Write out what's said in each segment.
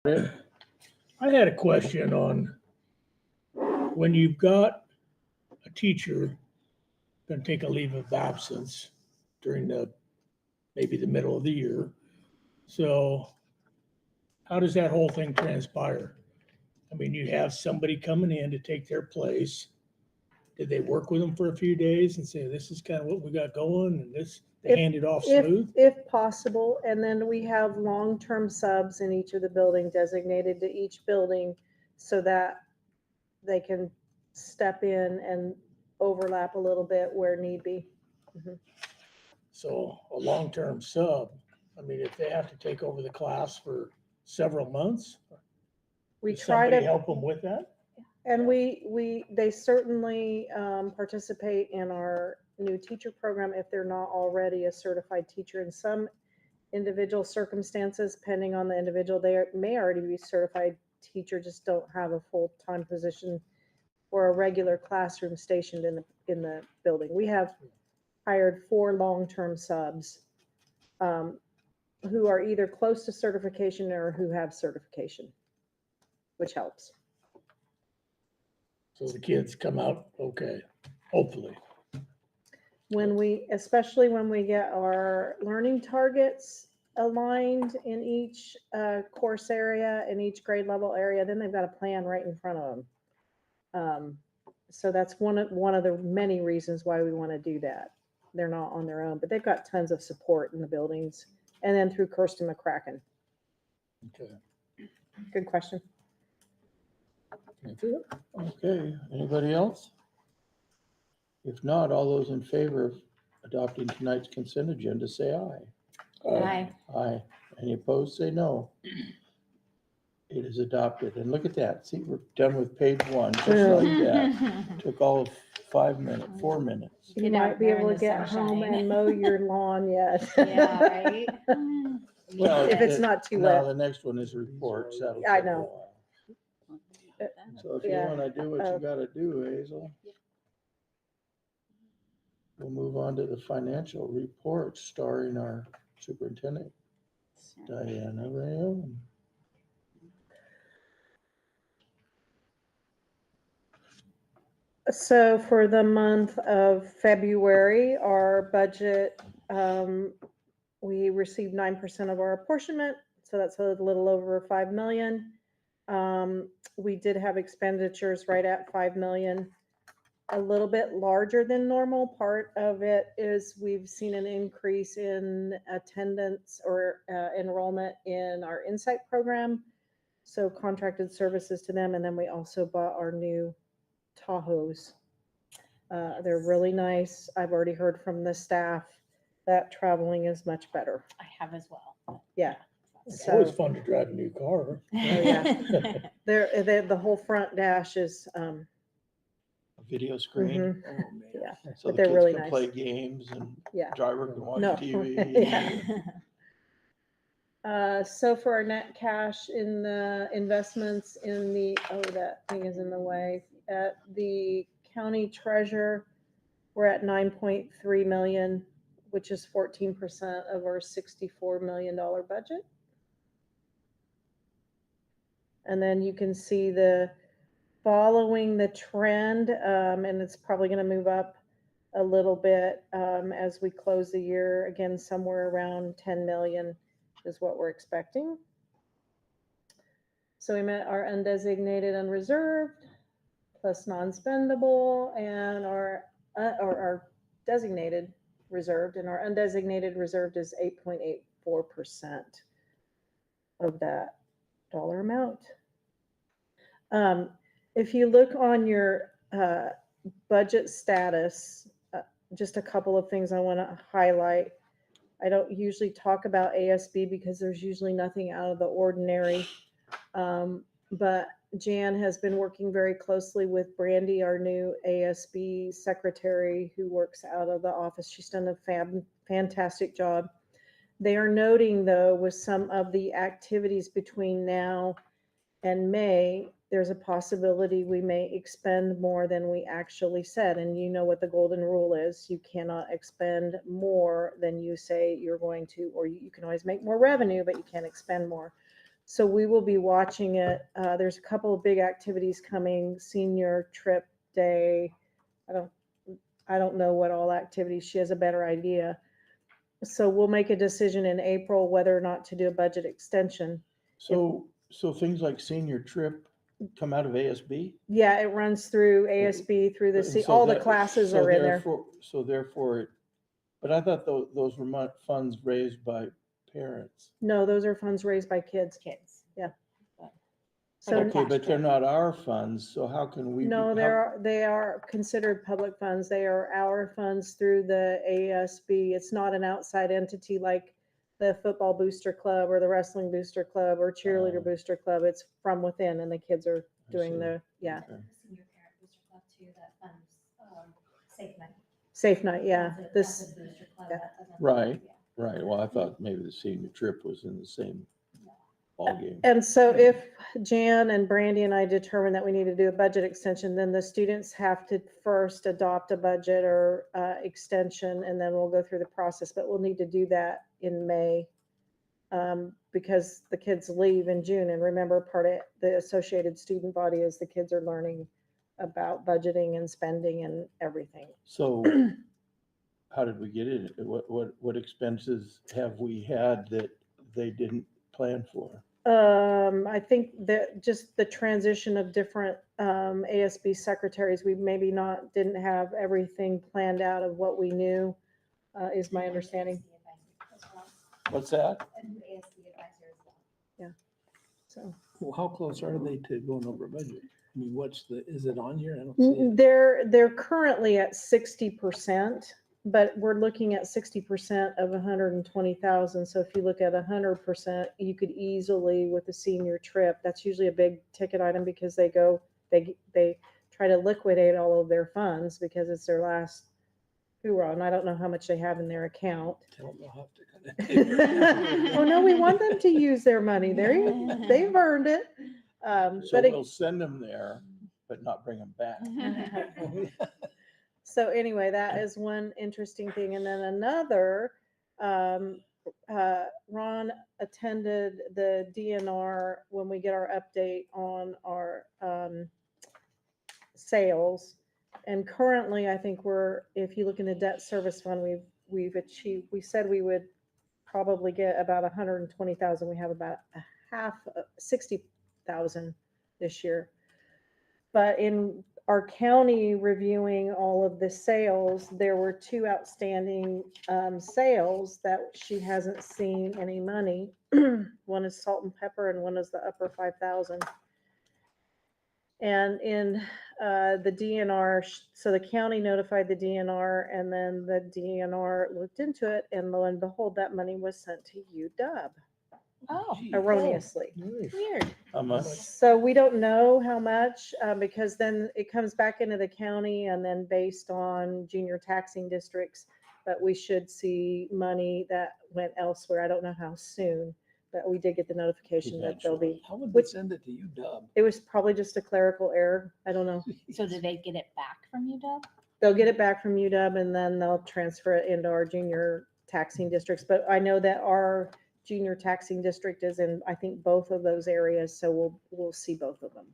it. I had a question on when you've got a teacher going to take a leave of absence during maybe the middle of the year. So how does that whole thing transpire? I mean, you have somebody coming in to take their place. Did they work with them for a few days and say, this is kind of what we got going and this, they hand it off smooth? If possible, and then we have long-term subs in each of the buildings designated to each building so that they can step in and overlap a little bit where need be. So a long-term sub, I mean, if they have to take over the class for several months, We does try somebody to, help them with that? and they certainly participate in our new teacher program if they're not already a certified teacher. In some individual circumstances, depending on the individual, they may already be certified teacher, just don't have a full-time position or a regular classroom stationed in the building. We have hired 4 long-term subs who are either close to certification or who have certification, which helps. So the kids come out okay, hopefully. Especially when we get our learning targets aligned in each course area, in each grade level area, then they've got a plan right in front of them. So that's one of the many reasons why we want to do that. They're not on their own, but they've got tons of support in the buildings, and then through Kirsten McCracken. Okay. Good question. That's it. Okay, anybody else? If not, all those in favor of adopting tonight's consent agenda, say aye. Aye. Aye. Any opposed, say no. It is adopted. And look at that. See, we're done with page 1, just like that. Took all of 4 minutes. You Get might out be there able in to the get home sunshine. and mow your lawn yet. Yeah, right? Well, If it's not too no, wet. the next one is reports. That'll I take a know. while. So if you Yeah. want to do what you got to do, Hazel, we'll move on to the financial report starring our superintendent, Diana Rayon. So for the month of February, our budget, we received 9% of our apportionment, so that's a little over 5 million. We did have expenditures right at 5 million, a little bit larger than normal. Part of it is we've seen an increase in attendance or enrollment in our Insight program, so contracted services to them, and then we also bought our new Tahoes. They're really nice. I've already heard from the staff that traveling is much better. I have as well. Yeah. It's So- always fun to drive a new car. yeah. They're the whole front dash is, A video screen. mhm, Oh, man. yeah, So but the they're kids really can nice. play games and Yeah. driver can watch No. TV. Yeah. So for our net cash in the investments in the, that thing is in the way. At the county treasurer, we're at 9.3 million, which is 14% of our $64 million budget. And then you can see following the trend, and it's probably going to move up a little bit as we close the year. Again, somewhere around 10 million is what we're expecting. So we met our undesignated unreserved plus non-spendable and our designated reserved, and our undesignated reserved is 8.84% of that dollar amount. If you look on your budget status, just a couple of things I want to highlight. I don't usually talk about ASB because there's usually nothing out of the ordinary. But Jan has been working very closely with Brandy, our new ASB secretary who works out of the office. She's done a fantastic job. They are noting, though, with some of the activities between now and May, there's a possibility we may expend more than we actually said. And you know what the golden rule is. You cannot expend more than you say you're going to, or you can always make more revenue, but you can't expend more. So we will be watching it. There's a couple of big activities coming, senior trip day. I don't know what all activities. She has a better idea. So we'll make a decision in April whether or not to do a budget extension. So things like senior trip come out of ASB? Yeah, it runs through ASB, through the, And so all the that- classes so are in there. therefore, but I thought those were funds raised by parents. No, those are funds raised by kids. Kids. So Like a Okay, cash but they're trip. not our funds, so how can we? no, how- they are considered public funds. They are our funds through the ASB. It's not an outside entity like the football booster club or the wrestling booster club or cheerleader Oh. booster club. It's from within and the kids are I doing see. the, yeah, Okay. Senior parent booster club too, that funds, safe night. safe night, yeah. That's a This, booster club, yeah. that doesn't- Right. yeah. Right, well, I thought maybe the senior trip was in the same ballgame. and so if Jan and Brandy and I determine that we need to do a budget extension, then the students have to first adopt a budget or extension, and then we'll go through the process, but we'll need to do that in May. Because the kids leave in June, and remember, part of the associated student body is the kids are learning about budgeting and spending and everything. So how did we get it? What expenses have we had that they didn't plan for? I think that just the transition of different ASB secretaries, we maybe didn't have everything planned out of what we knew, is my And understanding. ASB advisor as well. What's that? And ASB advisor as well. So Well, how close are they to going over budget? I mean, is it on here? I don't see it. they're currently at 60%, but we're looking at 60% of 120,000. So if you look at 100%, you could easily, with the senior trip, that's usually a big ticket item because they try to liquidate all of their funds because it's their last hoorah, and I don't know how much they have in their account. Tell them they'll have to kind of. Oh, no, we want them to use their money. They've earned it. So But we'll send them there, but not bring them back. so anyway, that is one interesting thing. And then another, Ron attended the DNR when we get our update on our sales. And currently, I think if you look in the debt service fund, we've achieved, we said we would probably get about 120,000. We have about a half, 60,000 this year. But in our county reviewing all of the sales, there were 2 outstanding sales that she hasn't seen any money. One is salt and pepper and one is the upper 5,000. And in the DNR, so the county notified the DNR and then the DNR looked into it, and lo and behold, that money was sent to UW Oh, Gee. erroneously. Nice. weird. How much? So we don't know how much, because then it comes back into the county and then based on junior taxing districts. But we should see money that went elsewhere. I don't know how soon, but we did get the notification that they'll be, How would they send it to you, Dub? it was probably just a clerical error. I don't know. So did they get it back from UW? They'll get it back from UW and then they'll transfer it into our junior taxing districts. But I know that our junior taxing district is in, I think, both of those areas. So we'll see both of them.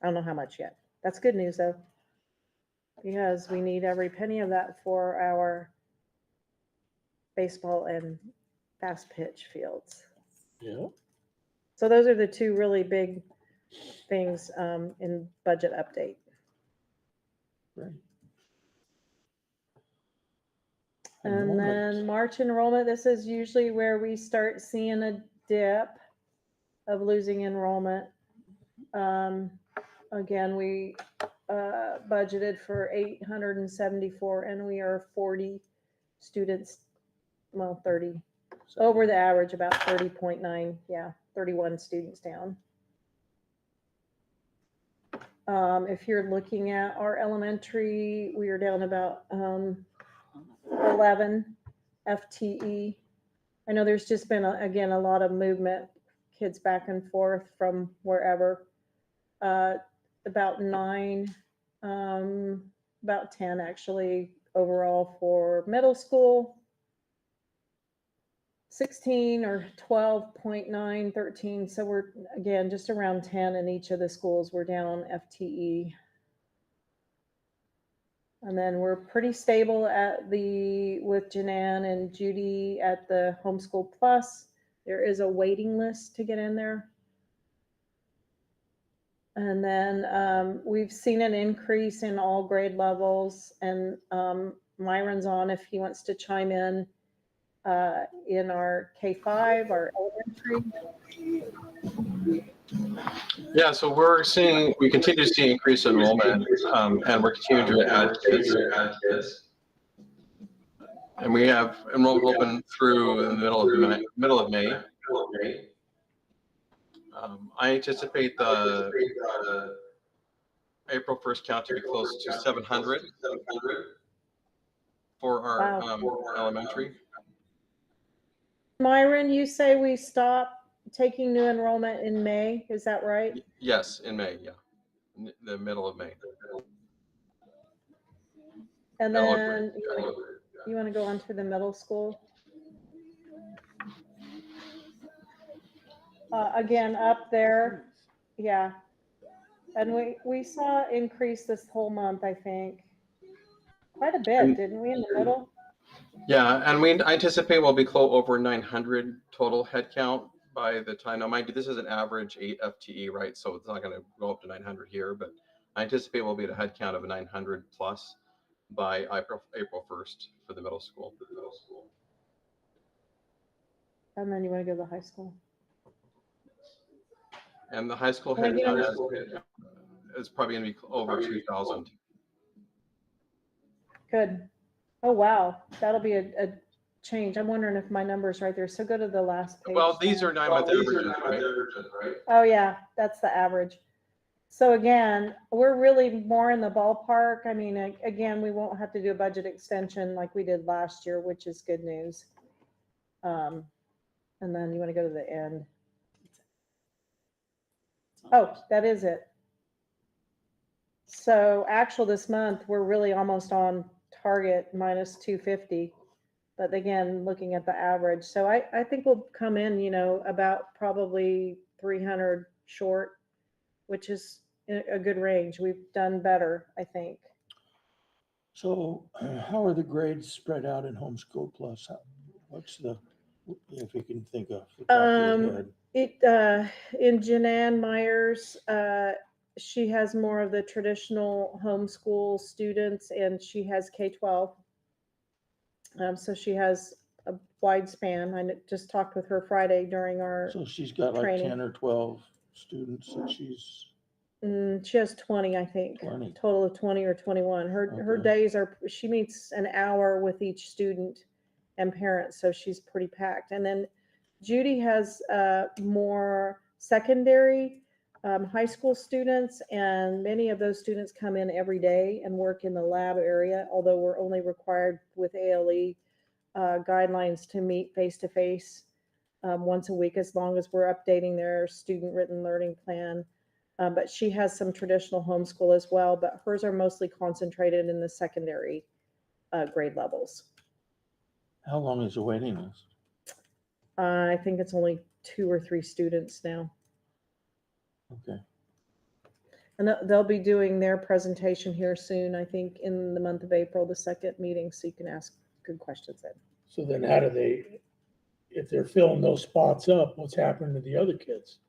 I don't know how much yet. That's good news though, because we need every penny of that for our baseball and fast pitch fields. Yeah. So those are the 2 really big things in budget update. Right. And then March enrollment, this is usually where we start seeing a dip of losing enrollment. Again, we budgeted for 874 and we are 40 students, well, 30, over the average, about 30.9, yeah, 31 students down. If you're looking at our elementary, we are down about 11 FTE. I know there's just been, again, a lot of movement, kids back and forth from wherever. About 9, about 10 actually overall for middle school. 16 or 12.9, 13. So we're, again, just around 10 in each of the schools. We're down on FTE. And then we're pretty stable with Janan and Judy at the Homeschool Plus. There is a waiting list to get in there. And then we've seen an increase in all grade levels. And Myron's on if he wants to chime in our K-5, our elementary. Yeah, so we continue to see increased enrollment, and we're continuing to add kids. And we have enrollment open through the middle of May. I anticipate the April 1st count to be close to 700 for our elementary. Myron, you say we stop taking new enrollment in May, is that right? Yes, in May, yeah. The middle of May. And then you want to go on to the middle school? Again, up there, yeah. And we saw increase this whole month, I think. Quite a bit, didn't we, in the middle? Yeah, and I anticipate we'll be close over 900 total head count by the time. Now, mind you, this is an average 8 FTE, right? So it's not going to go up to 900 here, but I anticipate we'll be at a head count of 900 plus by April 1st for the middle school. And then you want to go to the high school? And the high school head count is probably going to be over 2,000. Good. Oh, wow. That'll be a change. I'm wondering if my number's right there. So go to the last page. Well, these are 9-month averages, right? Oh, yeah, that's the average. So again, we're really more in the ballpark. I mean, again, we won't have to do a budget extension like we did last year, which is good news. And then you want to go to the end. Oh, that is it. So actual this month, we're really almost on target minus 250. But again, looking at the average. So I think we'll come in, about probably 300 short, which is a good range. We've done better, I think. So how are the grades spread out in Homeschool Plus? What's if you can think of the top of your head? In Janan Myers, she has more of the traditional homeschool students, and she has K-12. So she has a wide span. I just talked with her Friday during our So she's got like training. 10 or 12 students and she has 20, I think. 20. Total of 20 or 21. Her days she meets an hour with each student and parents, so she's pretty packed. And then Judy has more secondary high school students, and many of those students come in every day and work in the lab area, although we're only required with ALE guidelines to meet face-to-face once a week, as long as we're updating their student written learning plan. But she has some traditional homeschool as well, but hers are mostly concentrated in the secondary grade levels. How long is the waiting list? I think it's only 2 or 3 students now. Okay. And they'll be doing their presentation here soon, I think in the month of April, the second meeting, so you can ask good questions then. So then how do they, if they're filling those spots up, what's happening to the other kids?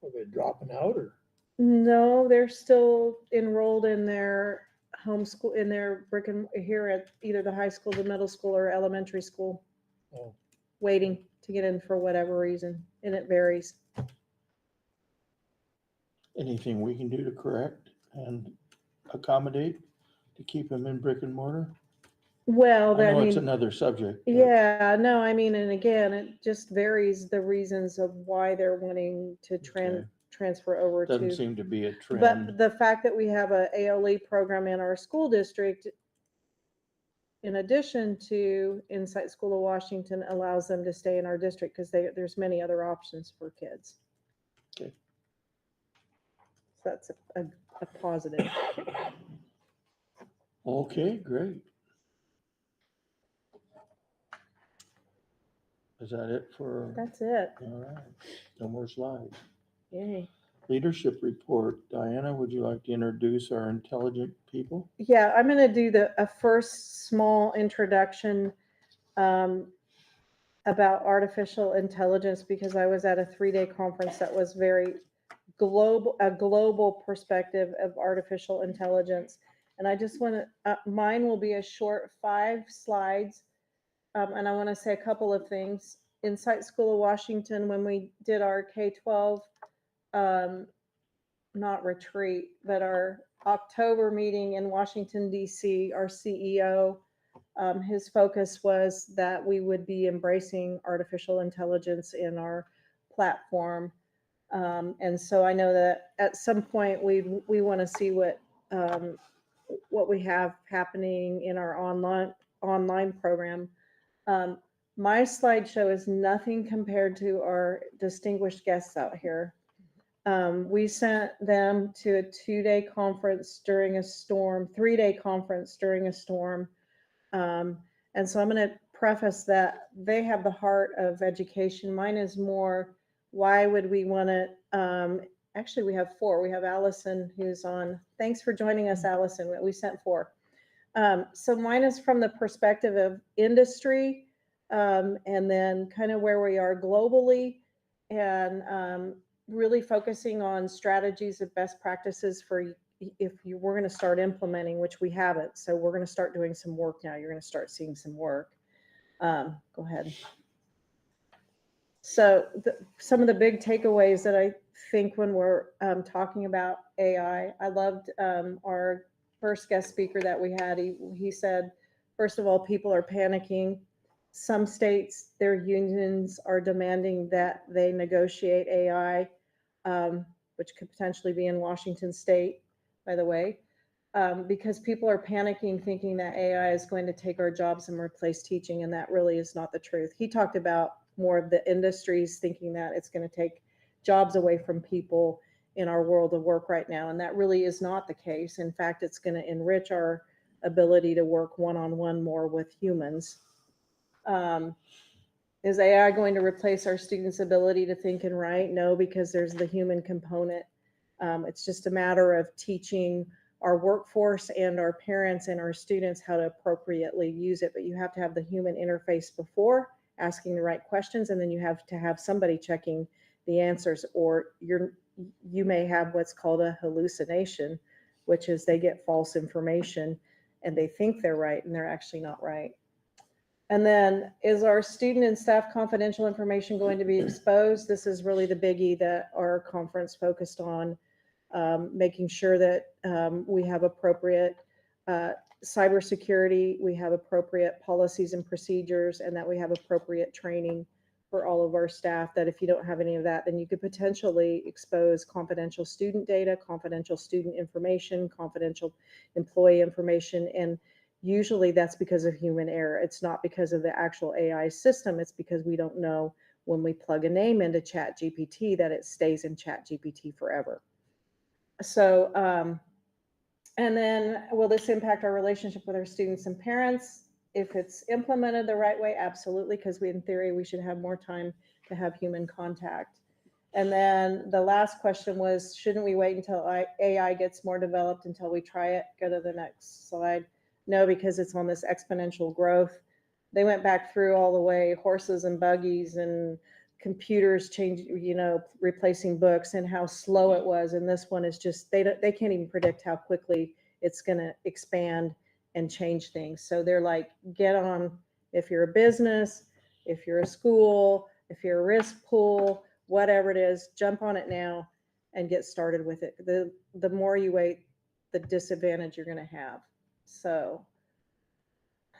Are they dropping out or? No, they're still enrolled in their homeschool, in their here at either the high school, the middle school, or elementary school. Oh. Waiting to get in for whatever reason, and it varies. Anything we can do to correct and accommodate to keep them in brick and mortar? Well, I know it's another subject. But yeah, no, I mean, and again, it just varies the reasons of why they're wanting to Okay. transfer over doesn't to. seem to be a trend. But the fact that we have a ALE program in our school district, in addition to Insight School of Washington, allows them to stay in our district because there's many other options for kids. Okay. So that's a positive. Okay, great. Is that it for, That's it. all right, no more slides. Yay. Leadership report. Diana, would you like to introduce our intelligent people? Yeah, I'm going to do a first small introduction about artificial intelligence because I was at a 3-day conference that was very a global perspective of artificial intelligence. And I just want to, mine will be a short 5 slides. And I want to say a couple of things. Insight School of Washington, when we did our K-12, not retreat, but our October meeting in Washington, D.C., our CEO, his focus was that we would be embracing artificial intelligence in our platform. And so I know that at some point we want to see what we have happening in our online program. My slideshow is nothing compared to our distinguished guests out here. We sent them to a 2-day conference during a storm, 3-day conference during a storm. And so I'm going to preface that they have the heart of education. Mine is more, why would we want to, actually we have 4. We have Allison who's on. Thanks for joining us, Allison. We sent 4. So mine is from the perspective of industry, and then kind of where we are globally, and really focusing on strategies of best practices for if we're going to start implementing, which we haven't. So we're going to start doing some work now. You're going to start seeing some work. Go ahead. So some of the big takeaways that I think when we're talking about AI, I loved our first guest speaker that we had. He said, first of all, people are panicking. Some states, their unions are demanding that they negotiate AI, which could potentially be in Washington State, by the way, because people are panicking, thinking that AI is going to take our jobs and replace teaching, and that really is not the truth. He talked about more of the industries thinking that it's going to take jobs away from people in our world of work right now, and that really is not the case. In fact, it's going to enrich our ability to work one-on-one more with humans. Is AI going to replace our students' ability to think and write? No, because there's the human component. It's just a matter of teaching our workforce and our parents and our students how to appropriately use it. But you have to have the human interface before asking the right questions, and then you have to have somebody checking the answers, or you may have what's called a hallucination, which is they get false information and they think they're right and they're actually not right. And then, is our student and staff confidential information going to be exposed? This is really the biggie that our conference focused on, making sure that we have appropriate cybersecurity, we have appropriate policies and procedures, and that we have appropriate training for all of our staff, that if you don't have any of that, then you could potentially expose confidential student data, confidential student information, confidential employee information, and usually that's because of human error. It's not because of the actual AI system. It's because we don't know when we plug a name into ChatGPT that it stays in ChatGPT forever. So, and then will this impact our relationship with our students and parents? If it's implemented the right way, absolutely, because in theory, we should have more time to have human contact. And then the last question was, shouldn't we wait until AI gets more developed until we try it? Go to the next slide. No, because it's on this exponential growth. They went back through all the way horses and buggies and computers replacing books, and how slow it was. And this one is just, they can't even predict how quickly it's going to expand and change things. So they're like, get on, if you're a business, if you're a school, if you're a risk pool, whatever it is, jump on it now and get started with it. The more you wait, the disadvantage you're going to have. So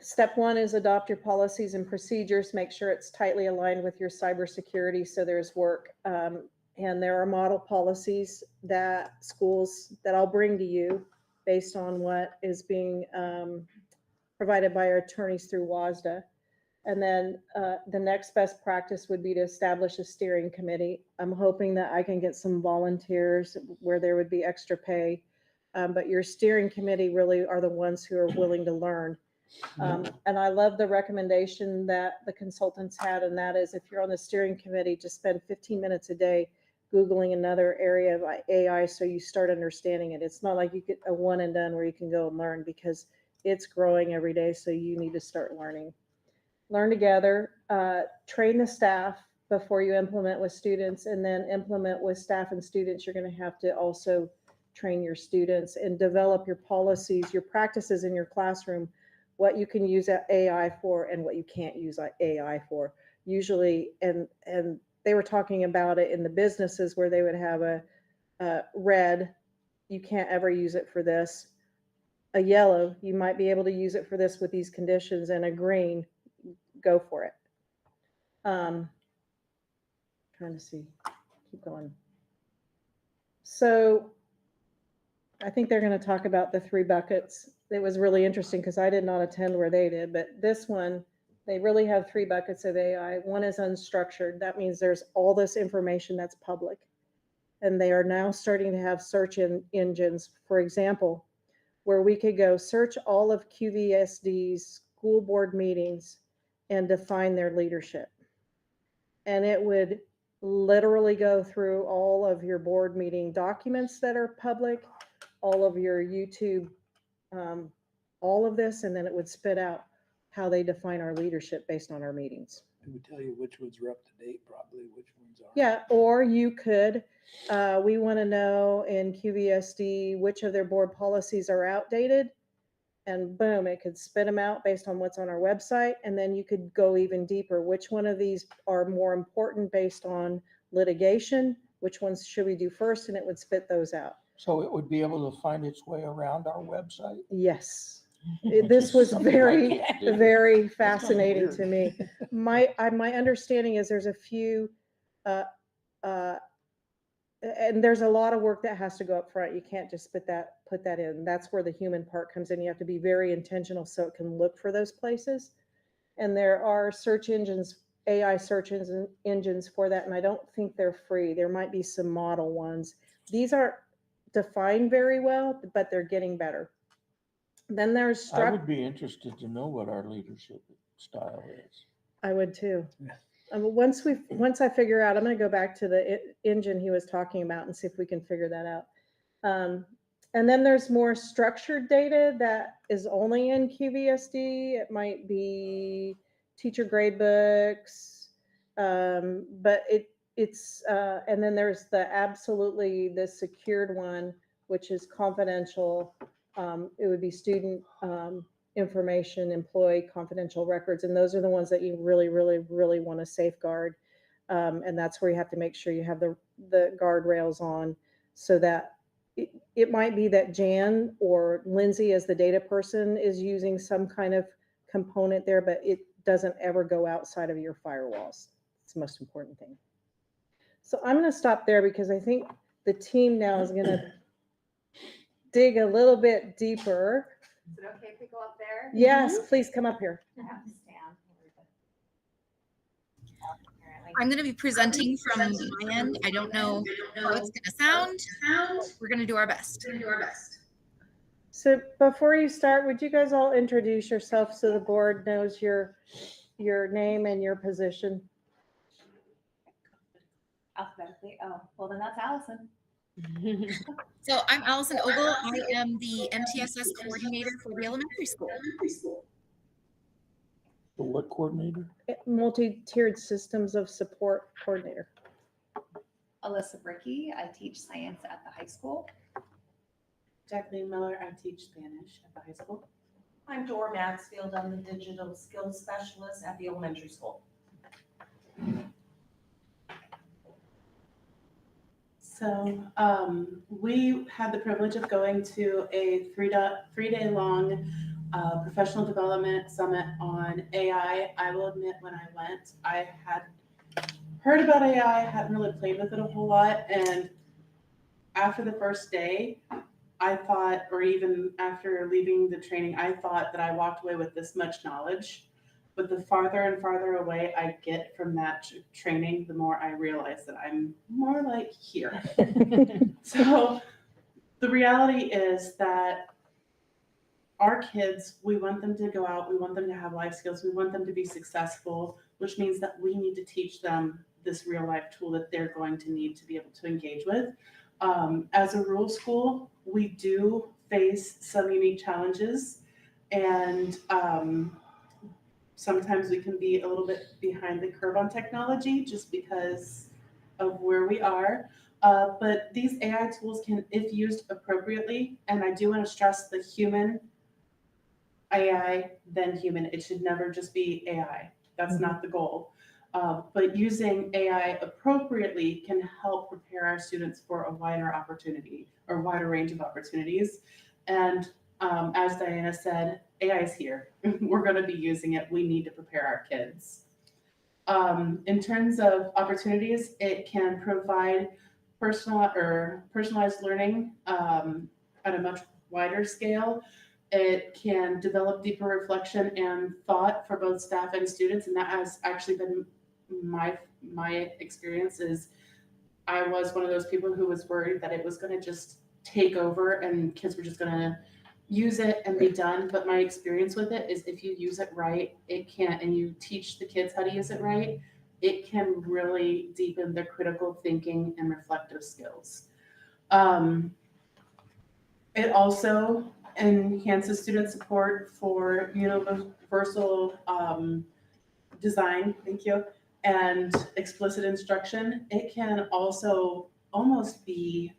step 1 is adopt your policies and procedures. Make sure it's tightly aligned with your cybersecurity. So there's work, and there are model policies that schools that I'll bring to you based on what is being provided by our attorneys through WASDA. And then the next best practice would be to establish a steering committee. I'm hoping that I can get some volunteers where there would be extra pay. But your steering committee really are the ones who are willing to learn. And I love the recommendation that the consultants had, and that is if you're on the steering committee, just spend 15 minutes a day Googling another area of AI so you start understanding it. It's not like you get a one and done where you can go and learn, because it's growing every day, so you need to start learning. Learn together, train the staff before you implement with students, and then implement with staff and students. You're going to have to also train your students and develop your policies, your practices in your classroom, what you can use AI for and what you can't use AI for. Usually, and they were talking about it in the businesses where they would have a red, you can't ever use it for this. A yellow, you might be able to use it for this with these conditions, and a green, go for it. Trying to see, keep going. So I think they're going to talk about the 3 buckets. It was really interesting because I did not attend where they did, but this one, they really have 3 buckets of AI. One is unstructured. That means there's all this information that's public. And they are now starting to have search engines, for example, where we could go search all of QVSD's school board meetings and define their leadership. And it would literally go through all of your board meeting documents that are public, all of your YouTube, all of this, and then it would spit out how they define our leadership based on our meetings. It would tell you which ones are up to date, probably, which ones aren't. Yeah, or you could, we want to know in QVSD which of their board policies are outdated, and boom, it could spit them out based on what's on our website. And then you could go even deeper. Which one of these are more important based on litigation? Which ones should we do first? And it would spit those out. So it would be able to find its way around our website? Yes. This was Something I very, can't do. very fascinating to me. My understanding is there's a few, and there's a lot of work that has to go up front. You can't just put that in. That's where the human part comes in. You have to be very intentional so it can look for those places. And there are search engines, AI search engines for that. And I don't think they're free. There might be some model ones. These aren't defined very well, but they're getting better. Then there's I would be interested to know what our leadership style is. I would too. Yeah. Once I figure out, I'm going to go back to the engine he was talking about and see if we can figure that out. And then there's more structured data that is only in QVSD. It might be teacher grade books, but it's and then there's the secured one, which is confidential. It would be student information, employee confidential records, and those are the ones that you really, really, really want to safeguard. And that's where you have to make sure you have the guardrails on, so that it might be that Jan or Lindsay as the data person is using some kind of component there, but it doesn't ever go outside of your firewalls. It's the most important thing. So I'm going to stop there because I think the team now is going to dig a little bit deeper. Is it okay if we go up there? Yes, please come up here. I have to stand. I'm going to be presenting from my end. I don't know how it's going to sound. We're going to do our best. So before you start, would you guys all introduce yourself so the board knows your name and your position? Alphabetically. Oh, well then that's Allison. So I'm Allison Ogle. I am the MTSS coordinator for the elementary school. The what coordinator? Multi-tiered systems of support coordinator. Alyssa Bricky. I teach science at the high school. Jacqueline Miller, I teach Spanish at the high school. I'm Dora Maxfield, I'm the digital skills specialist at the elementary school. So we had the privilege of going to a three-day long professional development summit on AI. I will admit, when I went, I had heard about AI, hadn't really played with it a whole lot, and after the first day, I thought, or even after leaving the training, I thought that I walked away with this much knowledge. But the farther and farther away I get from that training, the more I realize that I'm more like here. So the reality is that our kids, we want them to go out, we want them to have life skills, we want them to be successful, which means that we need to teach them this real life tool that they're going to need to be able to engage with. As a rural school, we do face some unique challenges, and sometimes we can be a little bit behind the curve on technology just because of where we are. But these AI tools can, if used appropriately, and I do want to stress the human AI, then human. It should never just be AI. That's not the goal. But using AI appropriately can help prepare our students for a wider opportunity or wider range of opportunities. And as Diana said, AI is here. We're going to be using it. We need to prepare our kids. In terms of opportunities, it can provide personalized learning at a much wider scale. It can develop deeper reflection and thought for both staff and students, and that has actually been my experience. Is I was one of those people who was worried that it was going to just take over and kids were just going to use it and be done. But my experience with it is if you use it right, it can, and you teach the kids how to use it right, it can really deepen their critical thinking and reflective skills. It also enhances student support for universal design, thank you, and explicit instruction. It can also almost be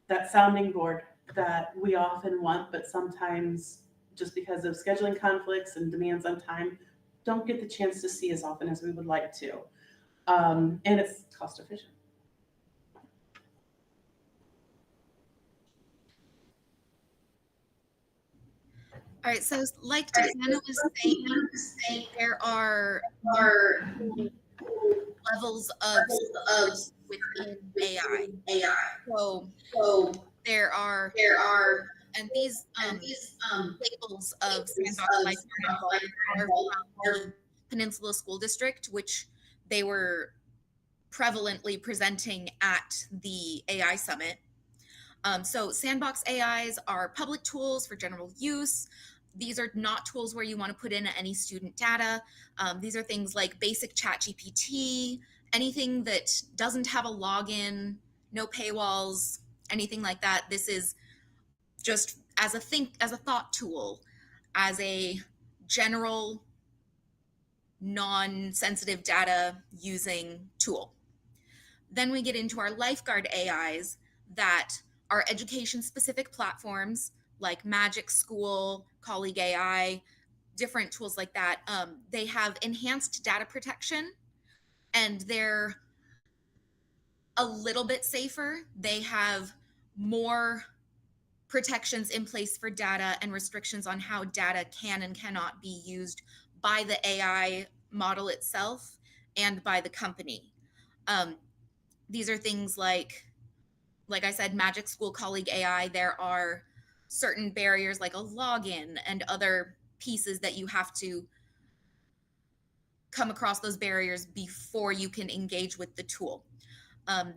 that sounding board that we often want, but sometimes just because of scheduling conflicts and demands on time, don't get the chance to see as often as we would like to. And it's cost efficient. All right, so like Diana was saying, there are levels of within AI. So there are, and these labels of Sandbox Lifeguard are from the Peninsula School District, which they were prevalently presenting at the AI Summit. So Sandbox AIs are public tools for general use. These are not tools where you want to put in any student data. These are things like basic ChatGPT, anything that doesn't have a login, no paywalls, anything like that. This is just as a thought tool, as a general non-sensitive data using tool. Then we get into our lifeguard AIs that are education specific platforms like Magic School, Colleague AI, different tools like that. They have enhanced data protection and they're a little bit safer. They have more protections in place for data and restrictions on how data can and cannot be used by the AI model itself and by the company. These are things like I said, Magic School Colleague AI. There are certain barriers like a login and other pieces that you have to come across those barriers before you can engage with the tool.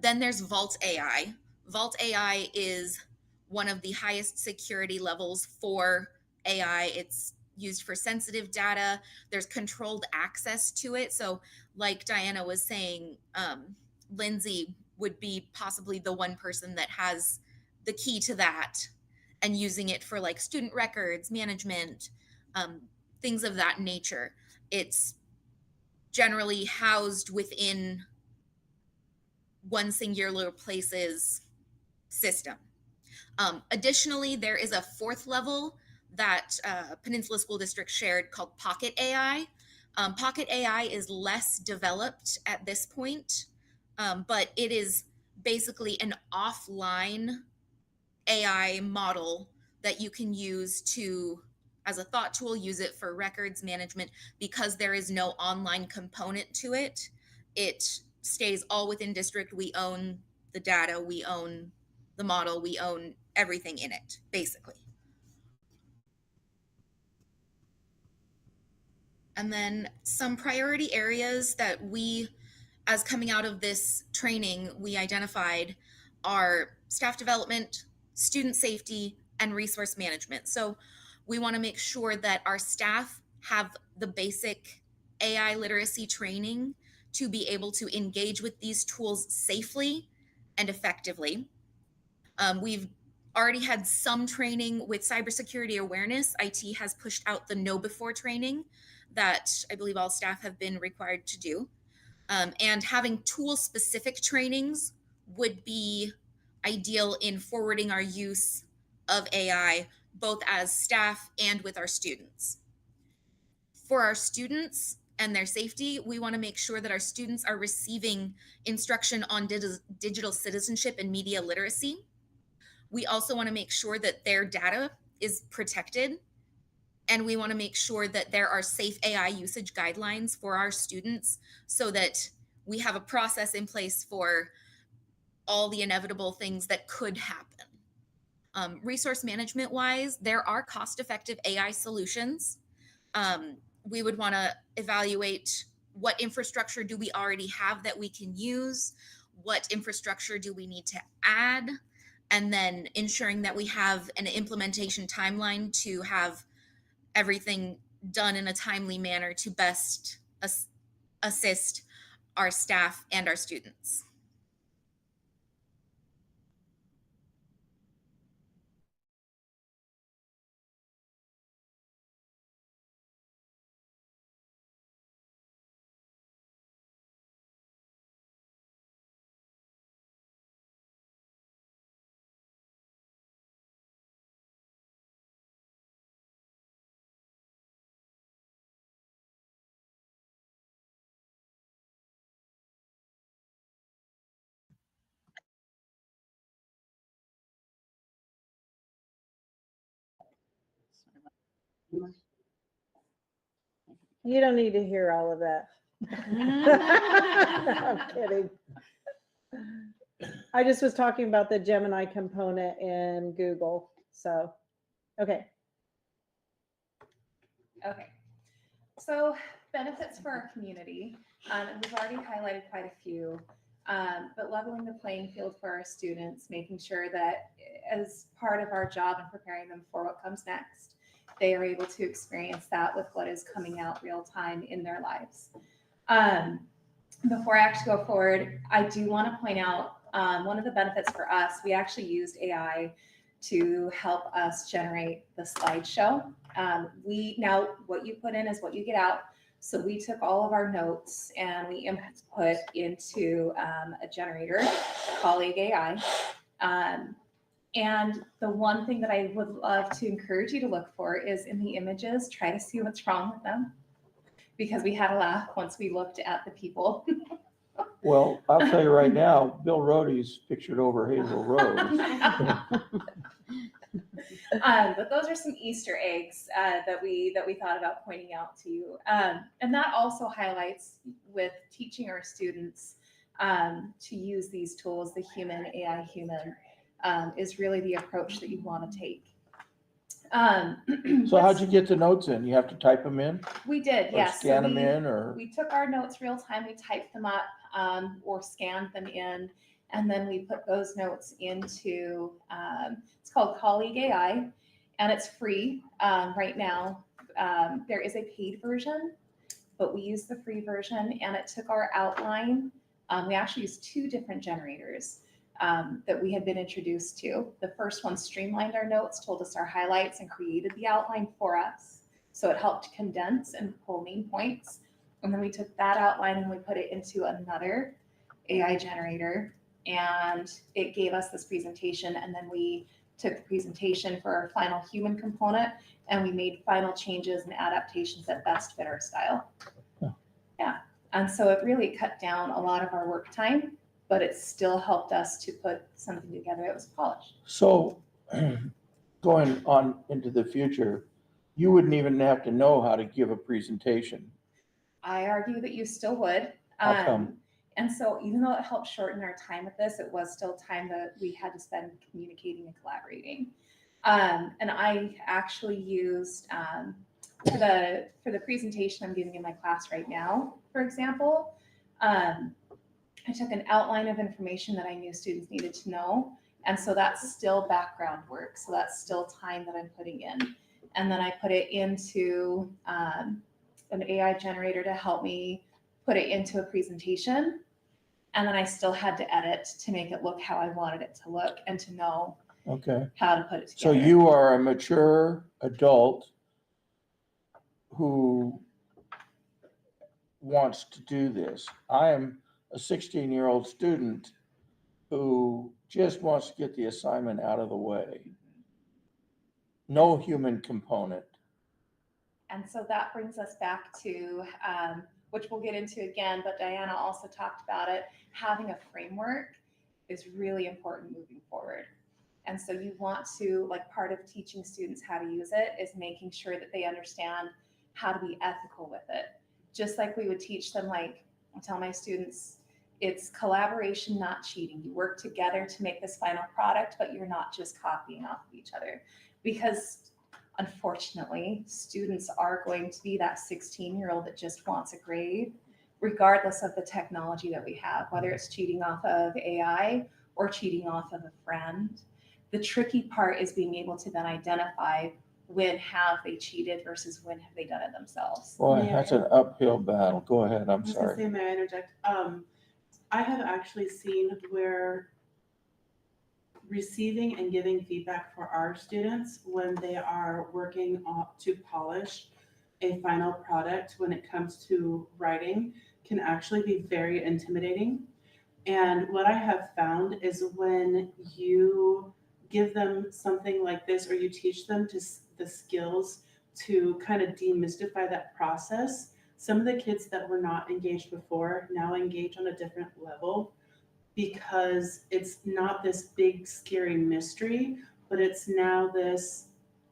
Then there's Vault AI. Vault AI is one of the highest security levels for AI. It's used for sensitive data. There's controlled access to it. So like Diana was saying, Lindsay would be possibly the one person that has the key to that and using it for like student records, management, things of that nature. It's generally housed within one singular place's system. Additionally, there is a fourth level that Peninsula School District shared called Pocket AI. Pocket AI is less developed at this point, but it is basically an offline AI model that you can use to, as a thought tool, use it for records management. Because there is no online component to it, it stays all within district. We own the data, we own the model, we own everything in it, basically. And then some priority areas that we, as coming out of this training, we identified are staff development, student safety, and resource management. So we want to make sure that our staff have the basic AI literacy training to be able to engage with these tools safely and effectively. We've already had some training with cybersecurity awareness. IT has pushed out the know before training that I believe all staff have been required to do. And having tool specific trainings would be ideal in forwarding our use of AI, both as staff and with our students. For our students and their safety, we want to make sure that our students are receiving instruction on digital citizenship and media literacy. We also want to make sure that their data is protected, and we want to make sure that there are safe AI usage guidelines for our students so that we have a process in place for all the inevitable things that could happen. Resource management wise, there are cost-effective AI solutions. We would want to evaluate what infrastructure do we already have that we can use, what infrastructure do we need to add, and then ensuring that we have an implementation timeline to have everything done in a timely manner to best assist our staff and our students. You don't need to hear all of that. I'm kidding. I just was talking about the Gemini component in Google. So, okay. Okay. So benefits for our community, we've already highlighted quite a few, but leveling the playing field for our students, making sure that as part of our job and preparing them for what comes next, they are able to experience that with what is coming out real time in their lives. Before I actually go forward, I do want to point out one of the benefits for us, we actually used AI to help us generate the slideshow. Now what you put in is what you get out. So we took all of our notes and we input into a generator, Colleague AI. And the one thing that I would love to encourage you to look for is in the images, try to see what's wrong with them. Because we had a laugh once we looked at the people. Well, I'll tell you right now, Bill Rohde's pictured over Hazel Road. But those are some Easter eggs that we thought about pointing out to you. And that also highlights with teaching our students to use these tools, the human, AI human, is really the approach that you want to take. So how'd you get the notes in? You have to type them in? We did, Or yes. scan them in, or? We took our notes real time, we typed them up or scanned them in, and then we put those notes into, it's called Colleague AI, and it's free right now. There is a paid version, but we used the free version, and it took our outline. We actually used 2 different generators that we had been introduced to. The first one streamlined our notes, told us our highlights, and created the outline for us. So it helped condense and pull main points. And then we took that outline and we put it into another AI generator, and it gave us this presentation. And then we took the presentation for our final human component, and we made final changes and adaptations that best fit our style. Yeah. And so it really cut down a lot of our work time, but it still helped us to put something together that was polished. So going on into the future, you wouldn't even have to know how to give a presentation. I argue that you still would. How come? And so even though it helped shorten our time with this, it was still time that we had to spend communicating and collaborating. And I actually used, for the presentation I'm giving in my class right now, for example, I took an outline of information that I knew students needed to know, And so that's still background work. So that's still time that I'm putting in. And then I put it into an AI generator to help me put it into a presentation. And then I still had to edit to make it look how I wanted it to look and to know Okay, how to put it so together. you are a mature adult who wants to do this. I am a 16-year-old student who just wants to get the assignment out of the way. No human component. And so that brings us back to, which we'll get into again, but Diana also talked about it, having a framework is really important moving forward. And so you want to, like, part of teaching students how to use it is making sure that they understand how to be ethical with it. Just like we would teach them, like I tell my students, it's collaboration, not cheating. You work together to make this final product, but you're not just copying off of each other. Because unfortunately, students are going to be that 16-year-old that just wants a grade, regardless of the technology that we have, whether it's cheating off of AI or cheating off of a friend. The tricky part is being able to then identify when have they cheated versus when have they done it themselves. Boy, Yeah. that's an uphill battle. Go ahead, I'm I was gonna sorry. say, may I interject? I have actually seen where receiving and giving feedback for our students when they are working to polish a final product when it comes to writing can actually be very intimidating. And what I have found is when you give them something like this, or you teach them the skills to kind of demystify that process, some of the kids that were not engaged before now engage on a different level, because it's not this big scary mystery, but it's now this,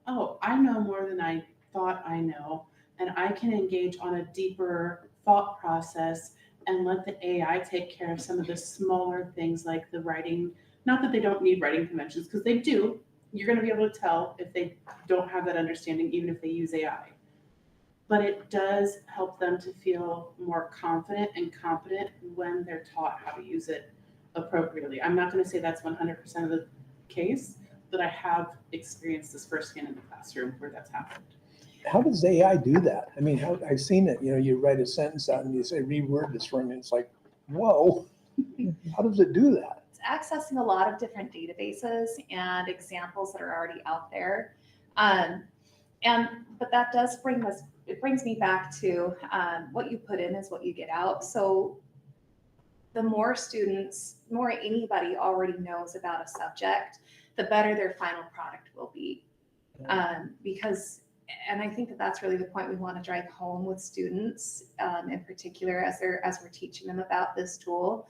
oh, I know more than I thought I know, and I can engage on a deeper thought process and let the AI take care of some of the smaller things like the writing. Not that they don't need writing conventions, because they do. You're going to be able to tell if they don't have that understanding, even if they use AI. But it does help them to feel more confident and competent when they're taught how to use it appropriately. I'm not going to say that's 100% of the case, but I have experienced this firsthand in the classroom where that's happened. How does AI do that? I mean, I've seen it, you write a sentence out and you say, reword this for me. It's like, whoa, how does it do that? It's accessing a lot of different databases and examples that are already out there. But that does it brings me back to what you put in is what you get out. So the more anybody already knows about a subject, the better their final product will be. And I think that that's really the point we want to drive home with students, in particular as we're teaching them about this tool.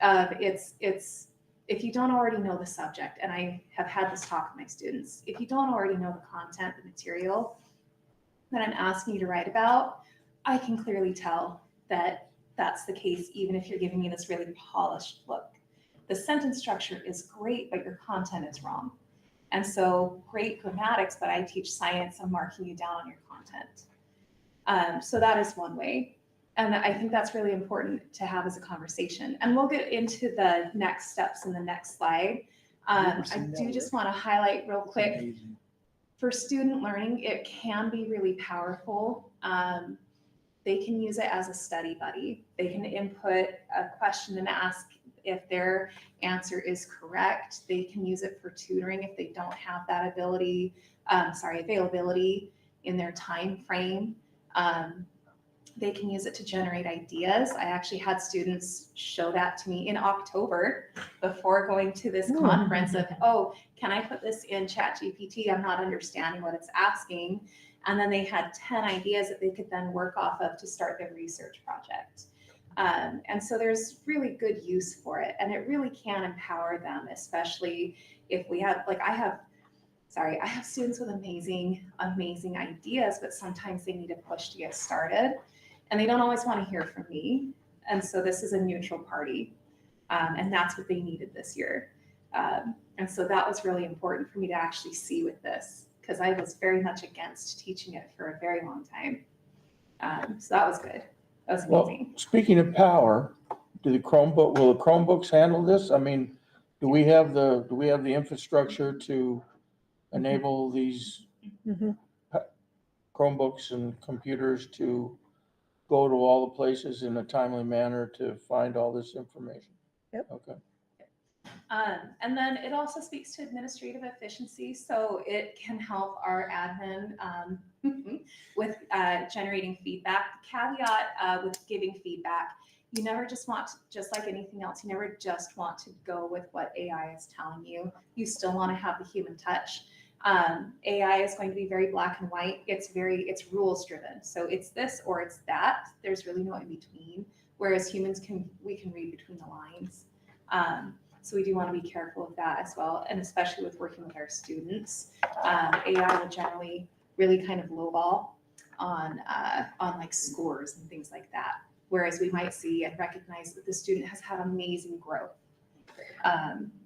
It's if you don't already know the subject, and I have had this talk with my students, if you don't already know the content, the material that I'm asking you to write about, I can clearly tell that that's the case, even if you're giving me this really polished look. The sentence structure is great, but your content is wrong. And so great grammatics, but I teach science, I'm marking you down on your content. So that is one way. And I think that's really important to have as a conversation. And we'll get into the next steps in the next slide. I do just want to highlight real quick, Amazing. for student learning, it can be really powerful. They can use it as a study buddy. They can input a question and ask if their answer is correct. They can use it for tutoring if they don't have that availability in their time frame. They can use it to generate ideas. I actually had students show that to me in October before going to this conference of, oh, can I put this in ChatGPT? I'm not understanding what it's asking. And then they had 10 ideas that they could then work off of to start their research project. And so there's really good use for it. And it really can empower them, especially if we have, like I have students with amazing ideas, but sometimes they need a push to get started. And they don't always want to hear from me. And so this is a neutral party. And that's what they needed this year. And so that was really important for me to actually see with this, because I was very much against teaching it for a very long time. So that was good. That was amazing. Well, speaking of power, will the Chromebooks handle this? I mean, Do we have the infrastructure to enable these Mhm. Chromebooks and computers to go to all the places in a timely manner to find all this information? Yep. Okay. And then it also speaks to administrative efficiency, so it can help our admin with generating feedback. Caveat with giving feedback, you never just want to, just like anything else, you never just want to go with what AI is telling you. You still want to have the human touch. AI is going to be very black and white. It's rules driven. So it's this or it's that. There's really no in between. Whereas humans we can read between the lines. So we do want to be careful of that as well, and especially with working with our students. AI will generally really kind of lowball on like scores and things like that. Whereas we might see and recognize that the student has had amazing growth.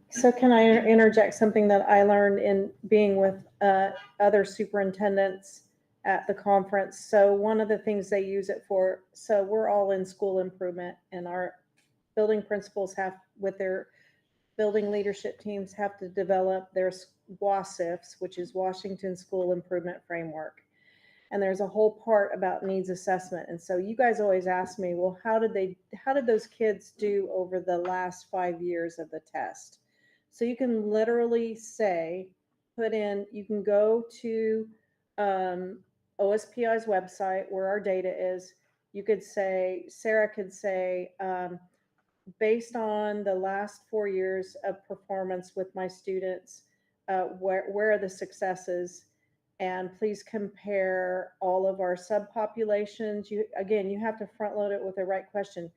So can I interject something that I learned in being with other superintendents at the conference? So one of the things they use it for, so we're all in school improvement, and our building principals have, with their building leadership teams, have to develop their WASIFs, which is Washington School Improvement Framework. And there's a whole part about needs assessment. And so you guys always ask me, well, how did those kids do over the last 5 years of the test? So you can literally say, you can go to OSPI's website where our data is. You could say, Sarah could say, based on the last 4 years of performance with my students, where are the successes? And please compare all of our subpopulations. You have to front load it with the right question.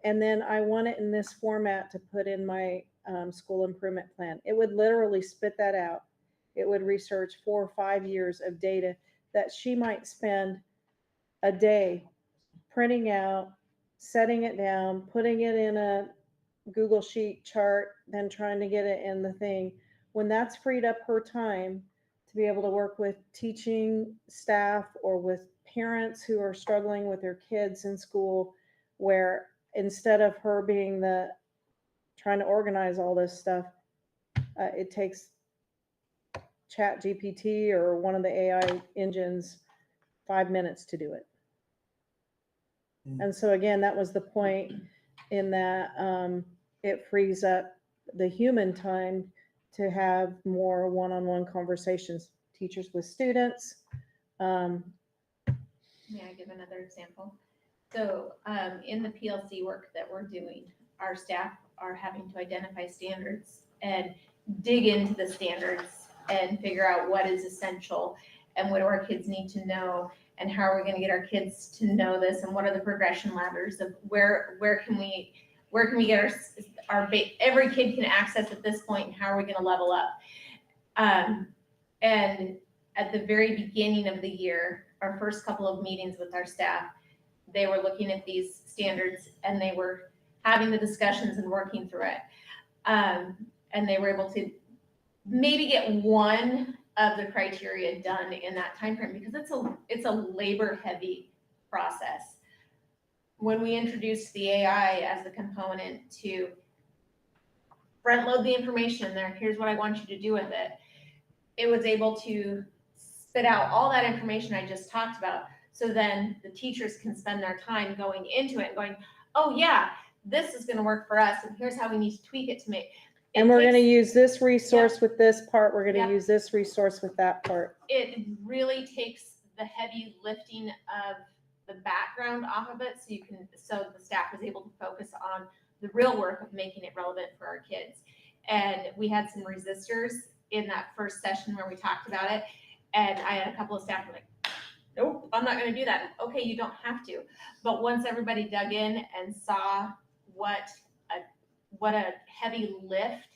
And then I want it in this format to put in my school improvement plan. It would literally spit that out. It would research 4 or 5 years of data that she might spend a day printing out, setting it down, putting it in a Google Sheet chart, then trying to get it in the thing. When that's freed up her time to be able to work with teaching staff or with parents who are struggling with their kids in school, where instead of her being trying to organize all this stuff, it takes Chat GPT or one of the AI engines 5 minutes to do it. And so again, that was the point in that it frees up the human time to have more one-on-one conversations, teachers with students. May I give another example? So in the PLC work that we're doing, our staff are having to identify standards and dig into the standards and figure out what is essential and what do our kids need to know and how are we going to get our kids to know this and what are the progression ladders of where can we get every kid can access at this point and how are we going to level up. And at the very beginning of the year, our first couple of meetings with our staff, they were looking at these standards and they were having the discussions and working through it. And they were able to maybe get one of the criteria done in that time frame because it's a labor heavy process. When we introduced the AI as the component to front load the information in there, here's what I want you to do with it. It was able to spit out all that information I just talked about. So then the teachers can spend their time going into it and going, oh yeah, this is gonna work for us and here's how we need to tweak it to make. And we're going to use this resource with this part. We're going to use this resource with that part. It really takes the heavy lifting of the background off of it so the staff was able to focus on the real work of making it relevant for our kids. And we had some resistors in that first session where we talked about it. And I had a couple of staff were like, nope, I'm not going to do that. Okay, you don't have to. But once everybody dug in and saw what a heavy lift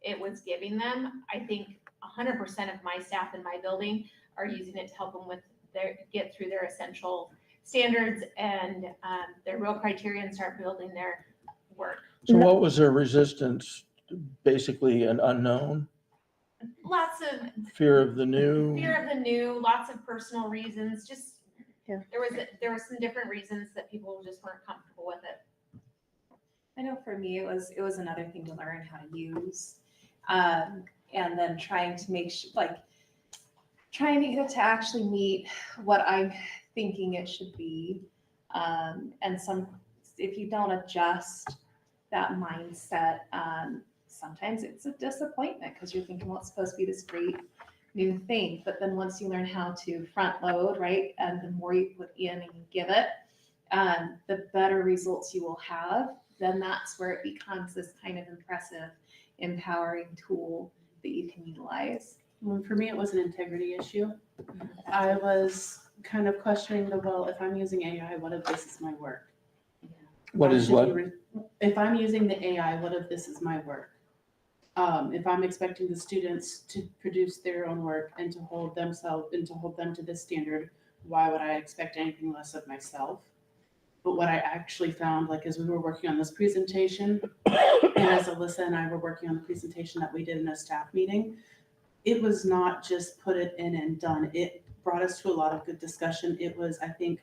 it was giving them, I think 100% of my staff in my building are using it to help them get through their essential standards and their real criteria and start building their work. So what was their resistance? Basically an unknown? Lots of Fear of the new? Fear of the new, lots of personal reasons, just there was some different reasons that people just weren't comfortable with it. I know for me, it was another thing to learn how to use. And then trying to make trying to get it to actually meet what I'm thinking it should be. And if you don't adjust that mindset, sometimes it's a disappointment because you're thinking, well, it's supposed to be this great new thing. But then once you learn how to front load, right, and the more you put in and you give it, the better results you will have. Then that's where it becomes this kind of impressive, empowering tool that you can utilize. Well, for me, it was an integrity issue. I was kind of questioning if I'm using AI, what if this is my work? What is what? If I'm using the AI, what if this is my work? If I'm expecting the students to produce their own work and to hold them to this standard, why would I expect anything less of myself? But what I actually found, as we were working on this presentation, and as Alyssa and I were working on the presentation that we did in a staff meeting, it was not just put it in and done. It brought us to a lot of good discussion. It was, I think,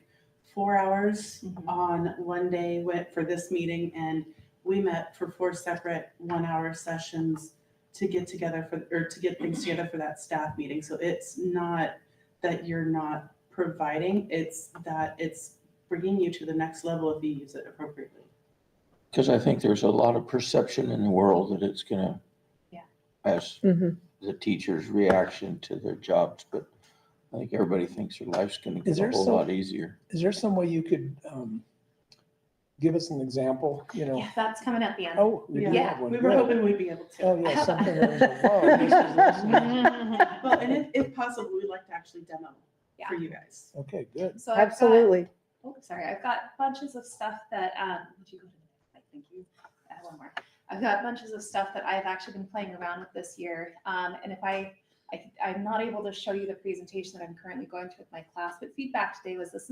4 hours on one day for this meeting, and we met for 4 separate 1-hour sessions to get together to get things together for that staff meeting. So it's not that you're not providing, it's that it's bringing you to the next level if you use it appropriately. Because I think there's a lot of perception in the world that it's gonna, as the teacher's reaction to their jobs, but I think everybody thinks their life's gonna get a whole lot easier. Is there some way you could give us an example, Yeah, that's coming at the end. Oh, we do Yeah, have one. We were Good. hoping we'd be able to. Oh, yeah, something that was like, whoa, this is Well, and if possible, we'd like to actually demo for you guys. okay, good. So I've got- Absolutely. I've got bunches of stuff that, would you go to the next slide? Thank you. I have one more. I've got bunches of stuff that I've actually been playing around with this year. And if I'm not able to show you the presentation that I'm currently going through with my class, but feedback today was this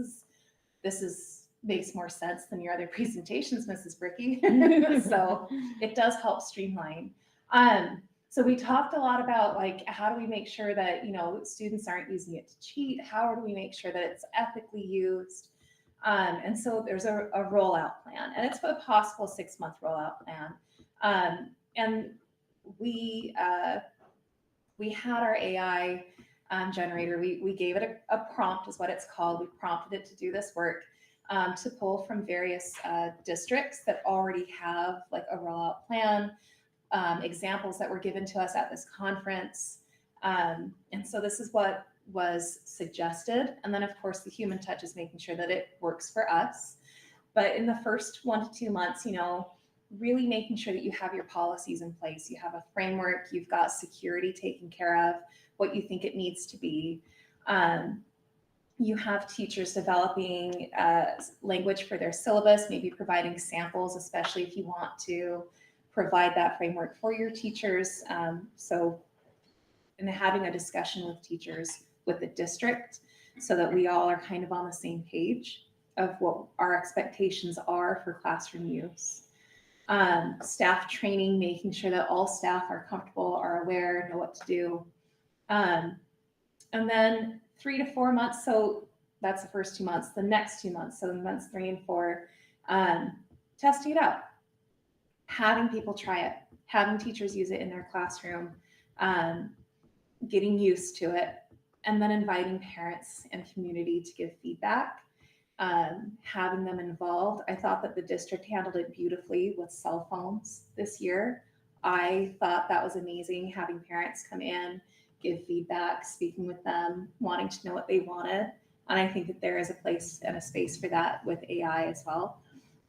is makes more sense than your other presentations, Mrs. Bricky. So it does help streamline. So we talked a lot about how do we make sure that, students aren't using it to cheat? How do we make sure that it's ethically used? And so there's a rollout plan, and it's a possible 6-month rollout plan. And we had our AI generator. We gave it a prompt, is what it's called. We prompted it to do this work, to pull from various districts that already have a rollout plan, examples that were given to us at this conference. And so this is what was suggested. And then of course the human touch is making sure that it works for us. But in the first 1 to 2 months, really making sure that you have your policies in place, you have a framework, you've got security taken care of, what you think it needs to be. You have teachers developing language for their syllabus, maybe providing samples, especially if you want to provide that framework for your teachers. And having a discussion with teachers, with the district, so that we all are kind of on the same page of what our expectations are for classroom use. Staff training, making sure that all staff are comfortable, are aware, know what to do. And then 3 to 4 months, so that's the first 2 months. The next 2 months, so months 3 and 4, testing it out, having people try it, having teachers use it in their classroom, getting used to it, and then inviting parents and community to give feedback, having them involved. I thought that the district handled it beautifully with cell phones this year. I thought that was amazing, having parents come in, give feedback, speaking with them, wanting to know what they wanted. And I think that there is a place and a space for that with AI as well,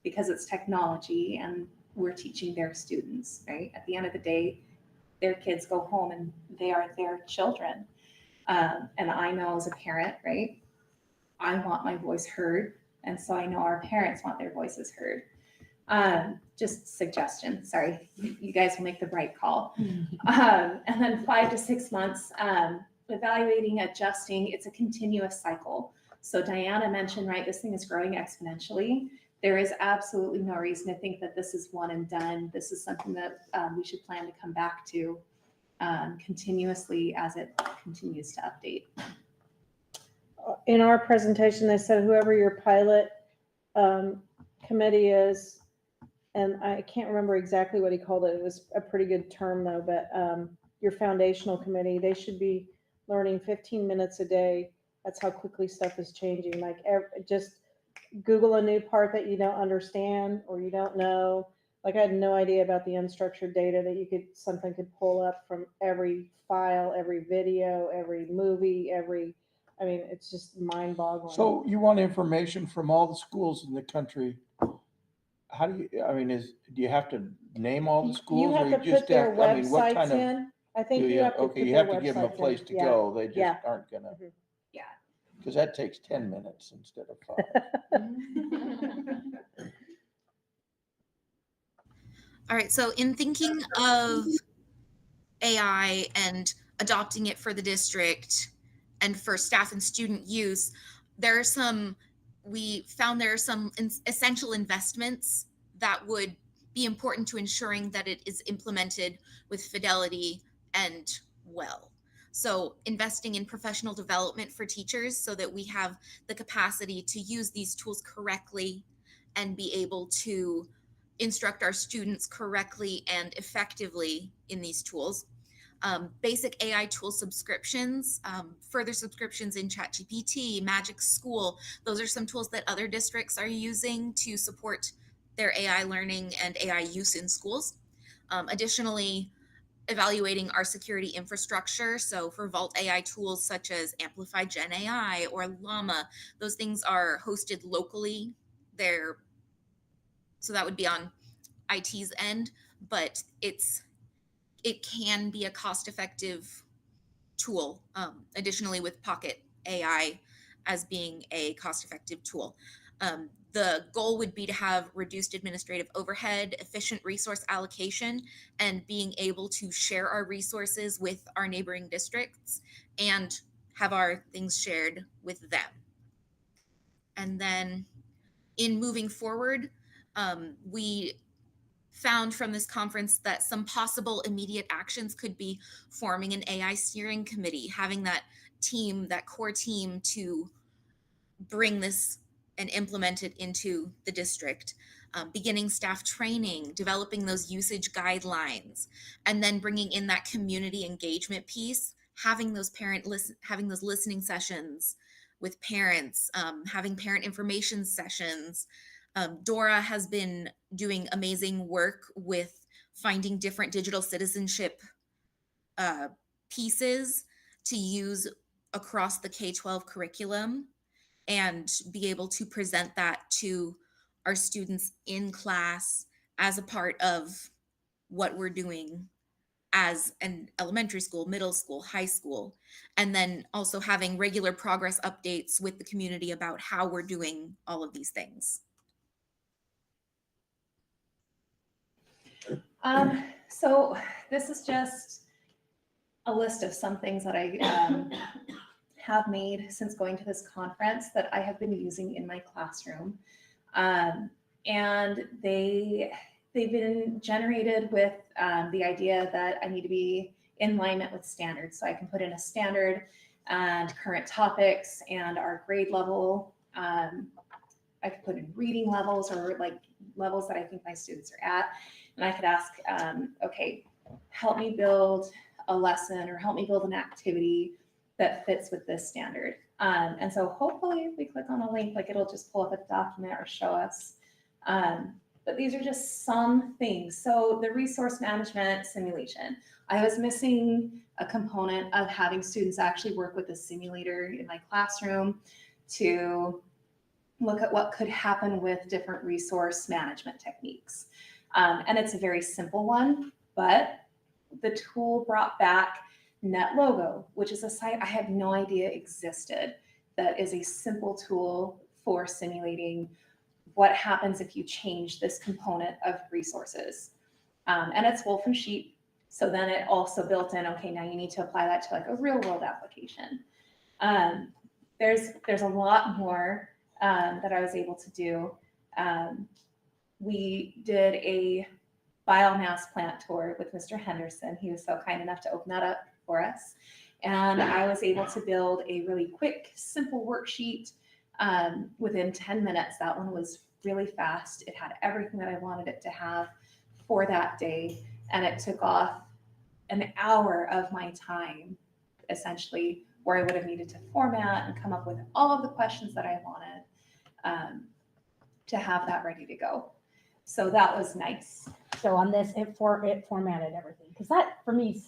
because it's technology and we're teaching their students, right? At the end of the day, their kids go home and they are their children. And I know as a parent, right, I want my voice heard. And so I know our parents want their voices heard. Just suggestion, sorry, you guys will make the right call. And then 5 to 6 months, evaluating, adjusting, it's a continuous cycle. So Diana mentioned, right, this thing is growing exponentially. There is absolutely no reason to think that this is one and done. This is something that we should plan to come back to continuously as it continues to update. In our presentation, they said whoever your pilot committee is, and I can't remember exactly what he called it. It was a pretty good term though, but your foundational committee, they should be learning 15 minutes a day. That's how quickly stuff is changing. Like just Google a new part that you don't understand or you don't know. Like I had no idea about the unstructured data that something could pull up from every file, every video, every movie, I mean, it's just mind boggling. So you want information from all the schools in the country? How do you, I mean, do you have to name all the schools? You have or to you just put their I mean, what websites kind of? in. I think Do you have to Okay, put you their have to give them a websites place in. to Yeah. go. They just Yeah. aren't gonna, Mhm. Yeah. because that takes 10 minutes instead of 5. All right, so in thinking of AI and adopting it for the district and for staff and student use, we found there are some essential investments that would be important to ensuring that it is implemented with fidelity and well. So investing in professional development for teachers so that we have the capacity to use these tools correctly and be able to instruct our students correctly and effectively in these tools. Basic AI tool subscriptions, further subscriptions in ChatGPT, Magic School. Those are some tools that other districts are using to support their AI learning and AI use in schools. Additionally, evaluating our security infrastructure. So for Vault AI tools such as Amplify Gen AI or Llama, those things are hosted locally. So that would be on IT's end, but it can be a cost-effective tool. Additionally, with Pocket AI as being a cost-effective tool. The goal would be to have reduced administrative overhead, efficient resource allocation, and being able to share our resources with our neighboring districts and have our things shared with them. And then in moving forward, we found from this conference that some possible immediate actions could be forming an AI steering committee, having that team, that core team to bring this and implement it into the district, beginning staff training, developing those usage guidelines, and then bringing in that community engagement piece, having those listening sessions with parents, having parent information sessions. Dora has been doing amazing work with finding different digital citizenship pieces to use across the K-12 curriculum and be able to present that to our students in class as a part of what we're doing as an elementary school, middle school, high school, and then also having regular progress updates with the community about how we're doing all of these things. So this is just a list of some things that I have made since going to this conference that I have been using in my classroom. And they've been generated with the idea that I need to be in alignment with standards. So I can put in a standard and current topics and our grade level. I could put in reading levels or like levels that I think my students are at. And I could ask, okay, help me build a lesson or help me build an activity that fits with this standard. And so hopefully if we click on a link, like it'll just pull up a document or show us. But these are just some things. So the resource management simulation, I was missing a component of having students actually work with a simulator in my classroom to look at what could happen with different resource management techniques. And it's a very simple one, but the tool brought back NetLogo, which is a site I had no idea existed. That is a simple tool for simulating what happens if you change this component of resources. And it's wolf and sheep. So then it also built in, okay, now you need to apply that to like a real world application. There's a lot more that I was able to do. We did a biomass plant tour with Mr. Henderson. He was so kind enough to open that up for us. And I was able to build a really quick, simple worksheet within 10 minutes. That one was really fast. It had everything that I wanted it to have for that day. And it took off an hour of my time, essentially, where I would have needed to format and come up with all of the questions that I wanted to have that ready to go. So that was nice. So on this, it formatted everything, because that for me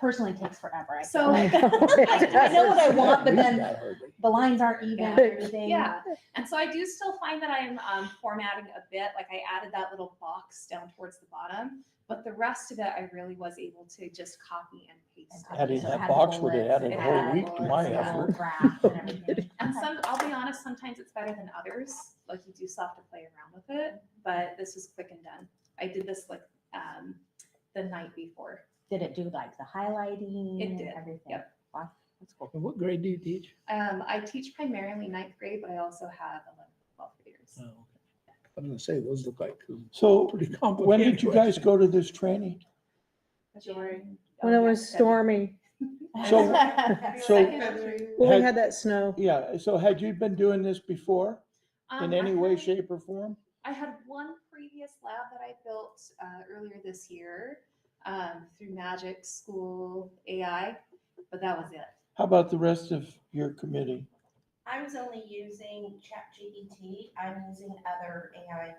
personally takes forever. I feel So- like. I know what I want, but then That hardly. the lines aren't even. Yeah. and everything. Yeah, and so I do still find that I'm formatting a bit, like I added that little box down towards the bottom, but the rest of it, I really was able to just copy and paste. Adding So it that had box would have bullets, added it a whole had week to my bullets, it had effort. graphs and everything. And I'll be honest, sometimes it's better than others, like you do still have to play around with it, but this was quick and done. I did this like the night before. Did it do like the highlighting It and did, everything? yep. Wow, that's cool. And what grade do you teach? I teach primarily 9th grade, but I also have 11th, 12th graders. Oh, okay. I'm gonna say, those look like So pretty complicated. when did you guys questions. go to this training? Majority. When it was stormy, So- So- Second- when we Had- had that snow. Yeah, so had you been doing this before in any way, I- shape or form? I had one previous lab that I built earlier this year through Magic School AI, but that was it. How about the rest of your committee? I was only using ChatGPT. I'm using other AI.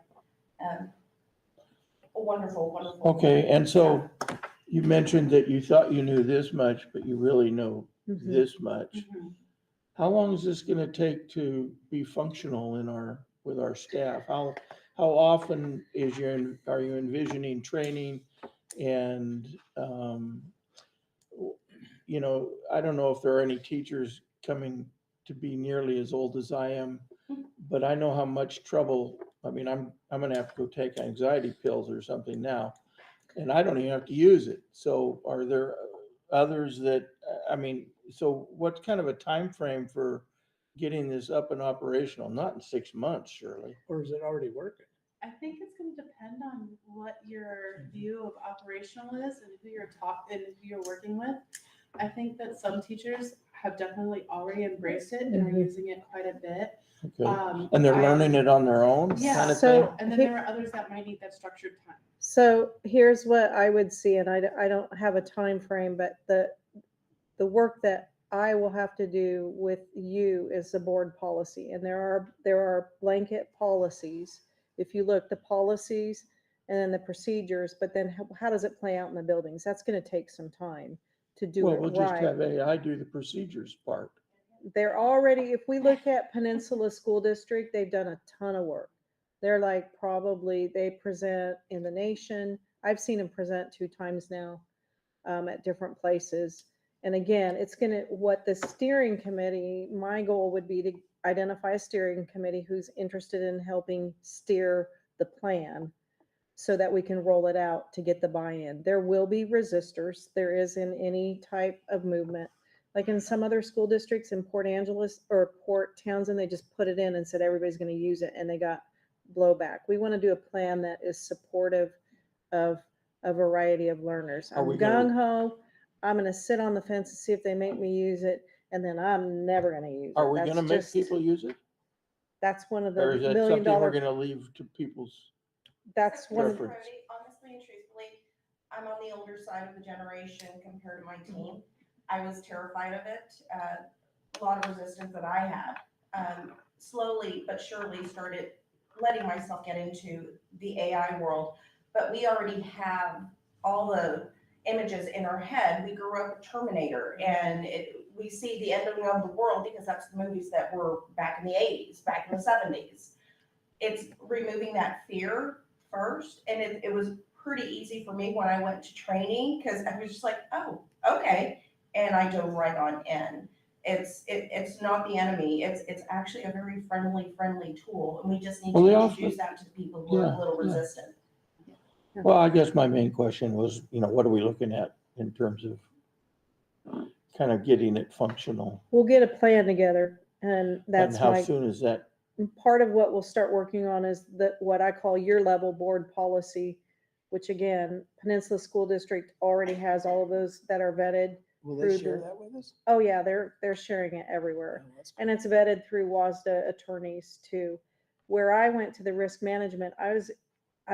Wonderful, wonderful. Okay, and so you mentioned that you thought you knew this much, but you really know Mhm. this much. Mhm. How long is this gonna take to be functional with our staff? How often are you envisioning training? And, I don't know if there are any teachers coming to be nearly as old as I am, but I know how much trouble, I'm gonna have to go take anxiety pills or something now, and I don't even have to use it. So are there others that, so what's kind of a time frame for getting this up and operational? Not in 6 months, surely. Or is it already working? I think it's going to depend on what your view of operational is and who you're working with. I think that some teachers have definitely already embraced it and are Mhm. using it quite a bit. Okay, and they're learning it on their own Yeah. kind of So- thing? And then there are others that might need that structured time. So here's what I would see, and I don't have a time frame, but the work that I will have to do with you is the board policy, and there are blanket policies. If you look, the policies and then the procedures, but then how does it play out in the buildings? That's going to take some time to do Well, it we'll just right. have AI do the procedures part. They're already, if we look at Peninsula School District, they've done a ton of work. They're like they present in the nation. I've seen them present 2 times now at different places. And again, what the steering committee, my goal would be to identify a steering committee who's interested in helping steer the plan so that we can roll it out to get the buy-in. There will be resistors. There is in any type of movement. Like in some other school districts in Port Angeles or Port Townsend, they just put it in and said everybody's going to use it, and they got blowback. We want to do a plan that is supportive of a variety of learners. Are I'm we gonna- gung ho. I'm going to sit on the fence and see if they make me use it, and then I'm never going to use it. Are we That's gonna make just- people use it? That's one of Or the is that million something we're dollar. gonna leave to people's? That's one of Preference. Honestly and truthfully, I'm on the older side of the generation compared to my team. I was terrified of it. A lot of resistance that I had. Slowly but surely started letting myself get into the AI world. But we already have all the images in our head. We grew up with Terminator, and we see the ending of the world because that's the movies that were back in the 80s, back in the 70s. It's removing that fear first, and it was pretty easy for me when I went to training because I was just like, oh, okay, and I dove right on in. It's not the enemy. It's actually a very friendly tool, and we just need Well, they to often- introduce that to the people who are Yeah, a little yeah. resistant. Well, I guess my main question was, what are we looking at in terms of kind of getting it functional? We'll get a plan together, and And that's how my soon is that? part of what we'll start working on is what I call year level board policy, which again, Peninsula School District already has all of those that are vetted. Will Through they share the- that with us? Oh yeah, they're sharing it everywhere. Oh, that's And it's vetted through WASDA attorneys too. Where I went to the risk management, I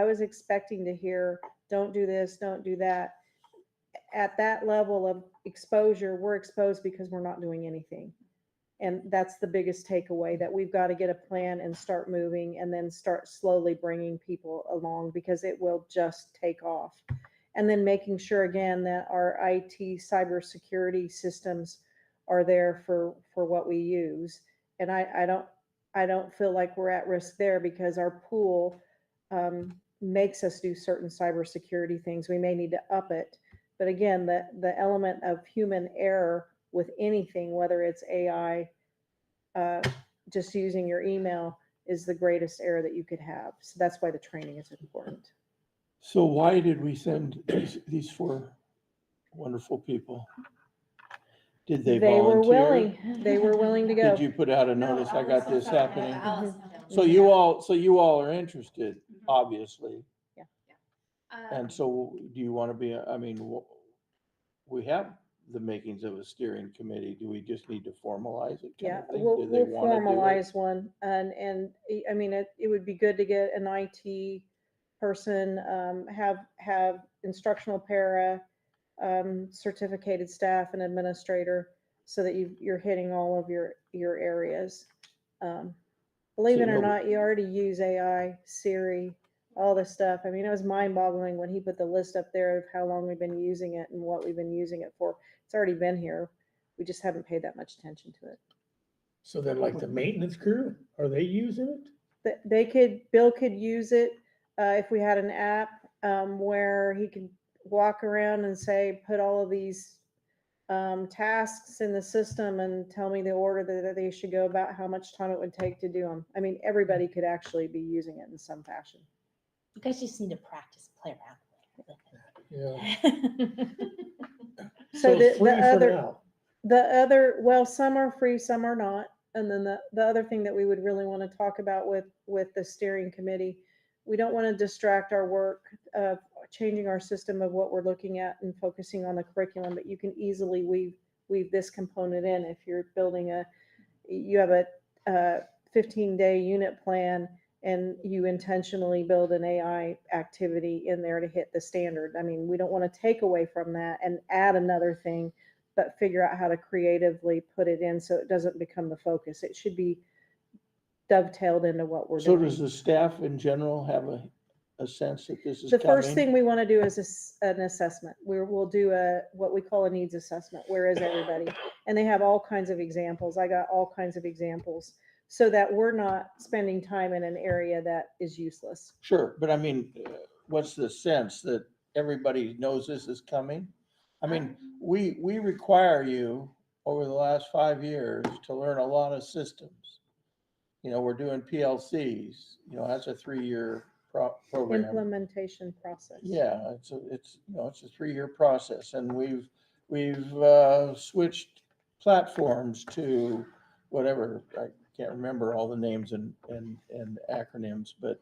was expecting to hear, don't do this, don't do that. At that level of exposure, we're exposed because we're not doing anything. And that's the biggest takeaway, that we've got to get a plan and start moving, and then start slowly bringing people along, because it will just take off. And then making sure again that our IT cybersecurity systems are there for what we use. And I don't feel like we're at risk there, because our pool makes us do certain cybersecurity things. We may need to up it. But again, the element of human error with anything, whether it's AI, just using your email, is the greatest error that you could have. So that's why the training is important. So why did we send these four wonderful people? Did they were volunteer? willing. They were willing to go. Did you put out a notice, I got this happening? Alice. So you all are interested, obviously. Yeah. And so do you want to be, I mean, we have the makings of a steering committee. Do we just need to formalize it? Yeah, kind of thing? we'll Do they wanna do it? formalize one, and I mean, it would be good to get an IT person, have instructional para, certificated staff and administrator, so that you're hitting all of your areas. Believe So it or no- not, you already use AI, Siri, all this stuff. I mean, it was mind-boggling when he put the list up there of how long we've been using it and what we've been using it for. It's already been here. We just haven't paid that much attention to it. So then like the maintenance crew, are they using it? Bill could use it, if we had an app, where he could walk around and say, put all of these, tasks in the system and tell me the order that they should go about, how much time it would take to do them. I mean, everybody could actually be using it in some fashion. You guys just need to practice, play around with Yeah. it. So it's free the for other, now. well, some are free, some are not. And then the other thing that we would really want to talk about with the steering committee, we don't want to distract our work of changing our system of what we're looking at and focusing on the curriculum, but you can easily weave this component in. If you're building you have a 15-day unit plan, and you intentionally build an AI activity in there to hit the standard. I mean, we don't want to take away from that and add another thing, but figure out how to creatively put it in so it doesn't become the focus. It should be dovetailed into what we're So doing. does the staff in general have a sense that this is The coming? first thing we want to do is an assessment. We'll do what we call a needs assessment. Where is everybody? And they have all kinds of examples. I got all kinds of examples, so that we're not spending time in an area that is useless. Sure, but I mean, what's the sense that everybody knows this is coming? I mean, we require you over the last 5 years to learn a lot of systems. You know, we're doing PLCs, you know, that's a 3-year program. Implementation process. Yeah, it's a 3-year process, and we've switched platforms to whatever, I can't remember all the names and acronyms, but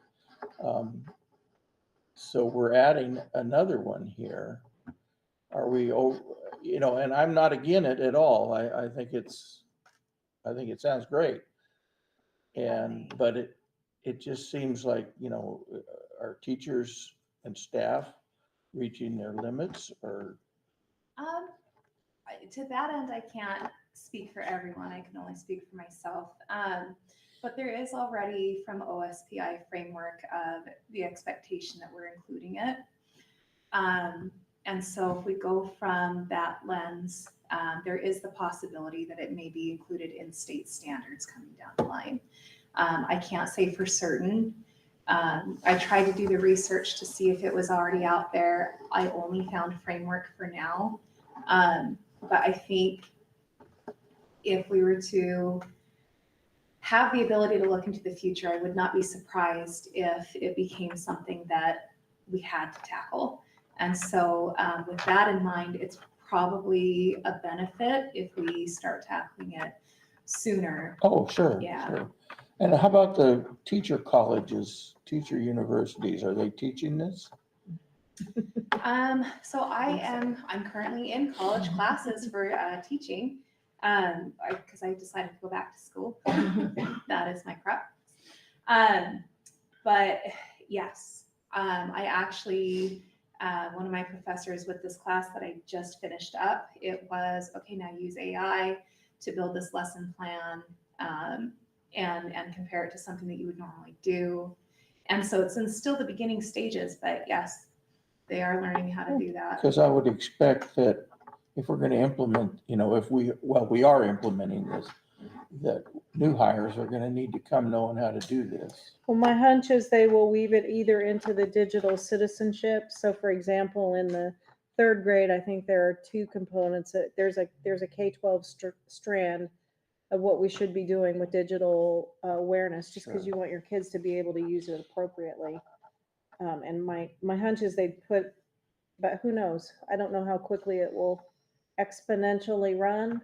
so we're adding another one here. Are we, you know, and I'm not against it at all. I think it sounds great. But it just seems like, you know, our teachers and staff reaching their limits, or? To that end, I can't speak for everyone. I can only speak for myself. But there is already from OSPI framework of the expectation that we're including it. And so if we go from that lens, there is the possibility that it may be included in state standards coming down the line. I can't say for certain. I tried to do the research to see if it was already out there. I only found framework for now. But I think if we were to have the ability to look into the future, I would not be surprised if it became something that we had to tackle. And so with that in mind, it's probably a benefit if we start tackling it sooner. Oh, sure. Yeah. Sure. And how about the teacher colleges, teacher universities? Are they teaching this? So I'm currently in college classes for teaching, because I decided to go back to school. That is my prep. But yes, I actually, one of my professors with this class that I just finished up, it was, okay, now use AI to build this lesson plan, and compare it to something that you would normally do. And so it's in still the beginning stages, but yes, they are learning how to do that. Because I would expect that if we're gonna implement, we are implementing this, that new hires are gonna need to come knowing how to do this. Well, my hunch is they will weave it either into the digital citizenship. So for example, in the third grade, I think there are two components. There's a K-12 strand of what we should be doing with digital awareness, just because Sure. you want your kids to be able to use it appropriately. And my hunch is they'd put, but who knows? I don't know how quickly it will exponentially run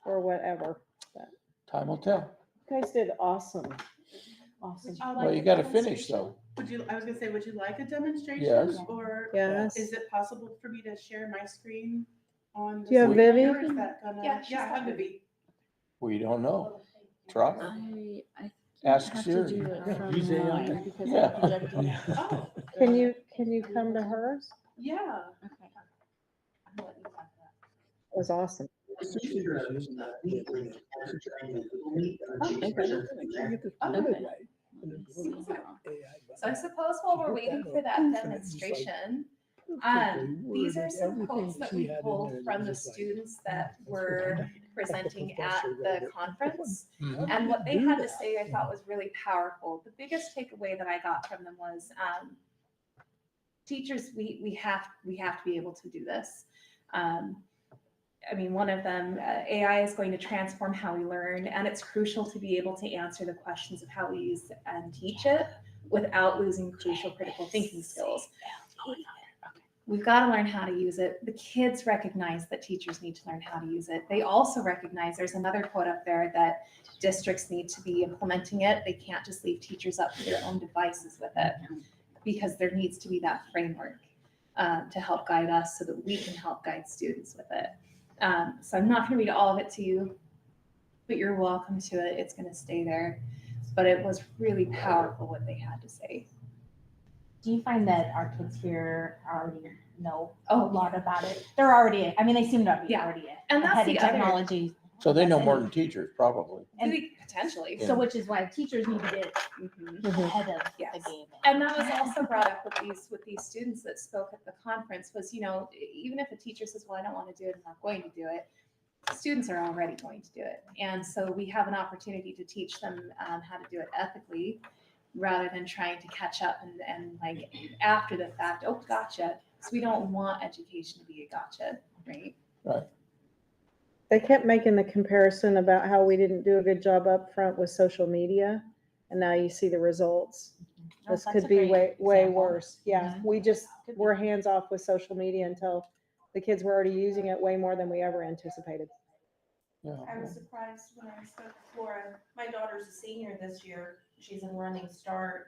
or whatever. But Time will tell. you guys did awesome. Awesome. Would you like Well, you a gotta finish demonstration? though. I was gonna say, would you like a demonstration? Yes. Or Yes. is it possible for me to share my screen on? the Do you have screen Vivi? here, or is that gonna? Yeah, she's Yeah, I have got Vivi. We don't know. Try. I Ask have to Siri. do it Yeah, from use AI. mine because Yeah. I'm projecting it. Oh, Can you come to hers? yeah. Okay. It was awesome. So I suppose while we're waiting for that demonstration, these are some quotes that we pulled from the students that were presenting at the conference. And what they had to say I thought was really powerful. The biggest takeaway that I got from them was, teachers, we have to be able to do this. I mean, one of them, AI is going to transform how we learn, and it's crucial to be able to answer the questions of how we use and teach it without losing crucial critical thinking skills. We've got to learn how to use it. The kids recognize that teachers need to learn how to use it. They also recognize, there's another quote up there, that districts need to be implementing it. They can't just leave teachers up to their own devices with it, because there needs to be that framework to help guide us so that we can help guide students with it. So I'm not going to read all of it to you, but you're welcome to it. It's going to stay there. But it was really powerful what they had to say. Do you find that our kids here already know Oh, a lot about it? They're already, I mean, they seem to be Yeah. already And that's ahead in the other- technology. So they know more than teachers, probably. And- Potentially. Yeah. So which is why teachers need to get ahead of Yes. the game. And that was also brought up with these students that spoke at the conference was, even if a teacher says, well, I don't want to do it, I'm not going to do it, students are already going to do it. And so we have an opportunity to teach them how to do it ethically rather than trying to catch up and like after the fact, oh, gotcha. So we don't want education to be a gotcha, right? Right. They kept making the comparison about how we didn't do a good job up front with social media, and now you see the results. This That's could a be great way example. worse. Yeah, we just were hands off with social media until the kids were already using it way more than we ever anticipated. Yeah. I was surprised when I spoke to Flora. My daughter's a senior this year. She's in Running Start.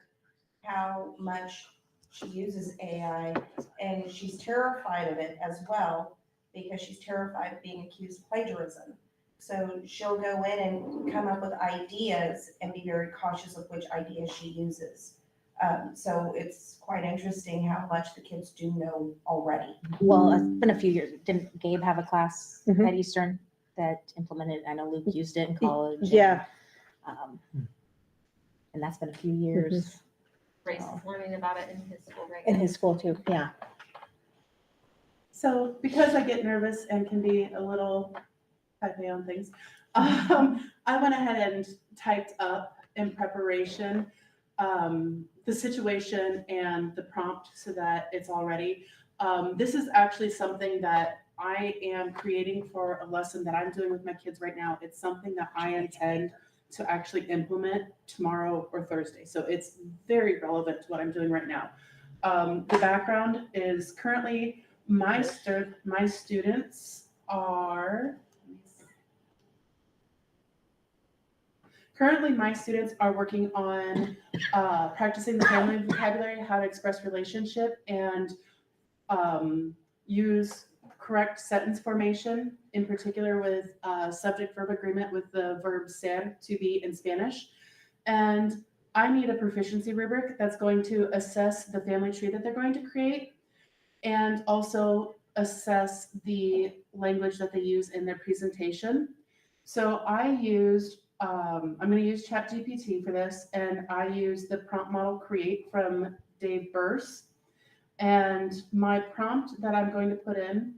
How much she uses AI, and she's terrified of it as well because she's terrified of being accused of plagiarism. So she'll go in and come up with ideas and be very cautious of which ideas she uses. So it's quite interesting how much the kids do know already. Well, it's been a few years. Didn't Gabe have a class Mhm. at Eastern that implemented? I know Luke used it in college. Yeah. And that's been a few years Grace is learning about it in his school right in now. his school too. Yeah. So because I get nervous and can be a little type A on things, I went ahead and typed up in preparation the situation and the prompt so that it's all ready. This is actually something that I am creating for a lesson that I'm doing with my kids right now. It's something that I intend to actually implement tomorrow or Thursday. So it's very relevant to what I'm doing right now. The background is currently my students are, working on practicing the family vocabulary, how to express relationship, and use correct sentence formation, in particular with subject-verb agreement with the verb ser, to be in Spanish. And I need a proficiency rubric that's going to assess the family tree that they're going to create and also assess the language that they use in their presentation. So I used, I'm going to use ChatGPT for this, and I use the prompt model Create from Dave Burse. And my prompt that I'm going to put in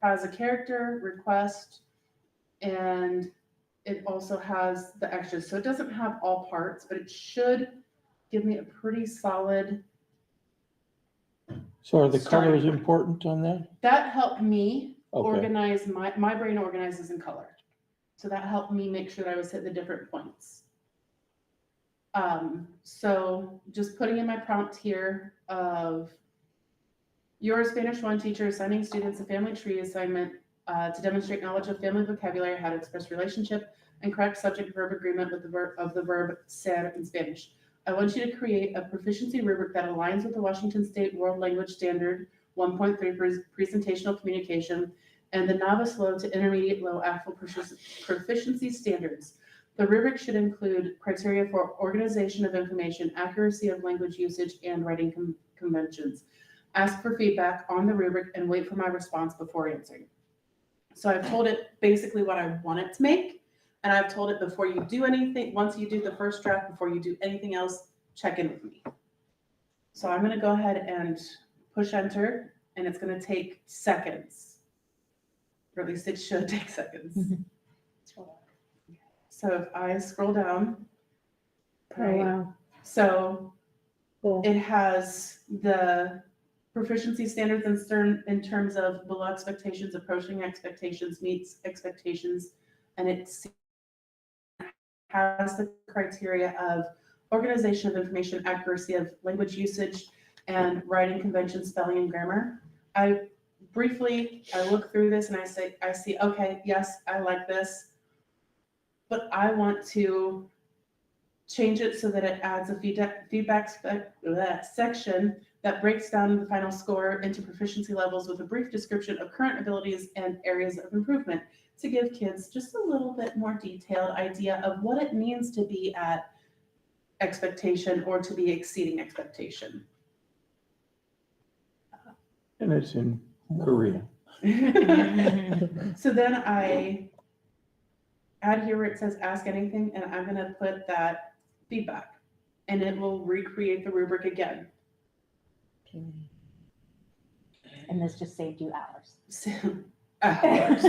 has a character, request, and it also has the extras. So it doesn't have all parts, but it should give me a pretty solid. So are the Starting colors point. important on that? That helped me Okay. organize, my brain organizes in color. So that helped me make sure that I was hitting the different points. So just putting in my prompt here of your Spanish 1 teacher assigning students a family tree assignment to demonstrate knowledge of family vocabulary, how to express relationship, and correct subject-verb agreement with the verb ser in Spanish. I want you to create a proficiency rubric that aligns with the Washington State World Language Standard 1.3 presentational communication and the novice low to intermediate low actual proficiency standards. The rubric should include criteria for organization of information, accuracy of language usage, and writing conventions. Ask for feedback on the rubric and wait for my response before answering. So I've told it basically what I want it to make. And I've told it before you do anything, once you do the first draft, before you do anything else, check in with me. So I'm going to go ahead and push enter, and it's going to take seconds. Or at least it should take seconds. So if I scroll down, Oh, wow. So Cool. it has the proficiency standards in terms of below expectations, approaching expectations, meets expectations, and it has the criteria of organization of information, accuracy of language usage, and writing convention, spelling, and grammar. I look through this and I see, okay, yes, I like this, but I want to change it so that it adds a feedback section that breaks down the final score into proficiency levels with a brief description of current abilities and areas of improvement to give kids just a little bit more detailed idea of what it means to be at expectation or to be exceeding expectation. And it's in Korean. So then I add here where it says ask anything, and I'm going to put that feedback, and it will recreate the rubric again. And this just saved you hours. Hours.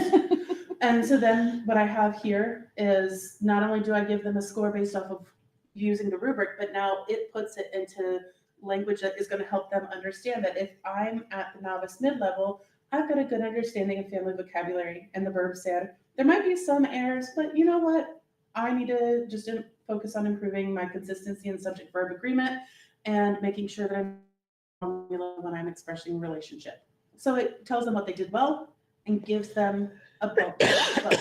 And so then what I have here is not only do I give them a score based off of using the rubric, but now it puts it into language that is going to help them understand that if I'm at the novice mid-level, I've got a good understanding of family vocabulary and the verb ser. There might be some errors, but you know what? I need to just focus on improving my consistency in subject-verb agreement and making sure that I'm when I'm expressing relationship. So it tells them what they did well and gives them a bonus.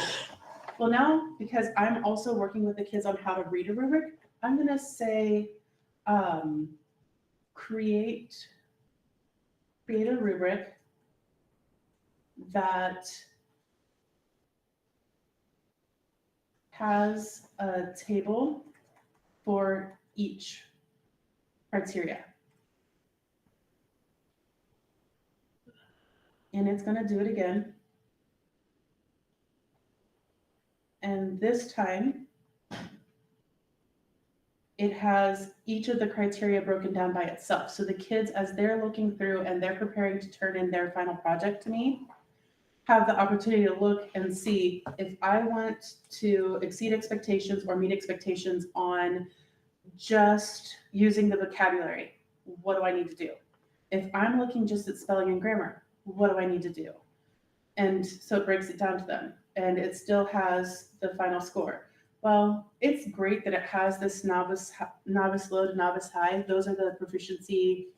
Well, now, because I'm also working with the kids on how to read a rubric, I'm going to say create a rubric that has a table for each criteria. And it's going to do it again. And this time, it has each of the criteria broken down by itself. So the kids, as they're looking through and they're preparing to turn in their final project to me, have the opportunity to look and see if I want to exceed expectations or meet expectations on just using the vocabulary. What do I need to do? If I'm looking just at spelling and grammar, what do I need to do? And so it breaks it down to them, and it still has the final score. Well, it's great that it has this novice low to novice high. Those are the proficiency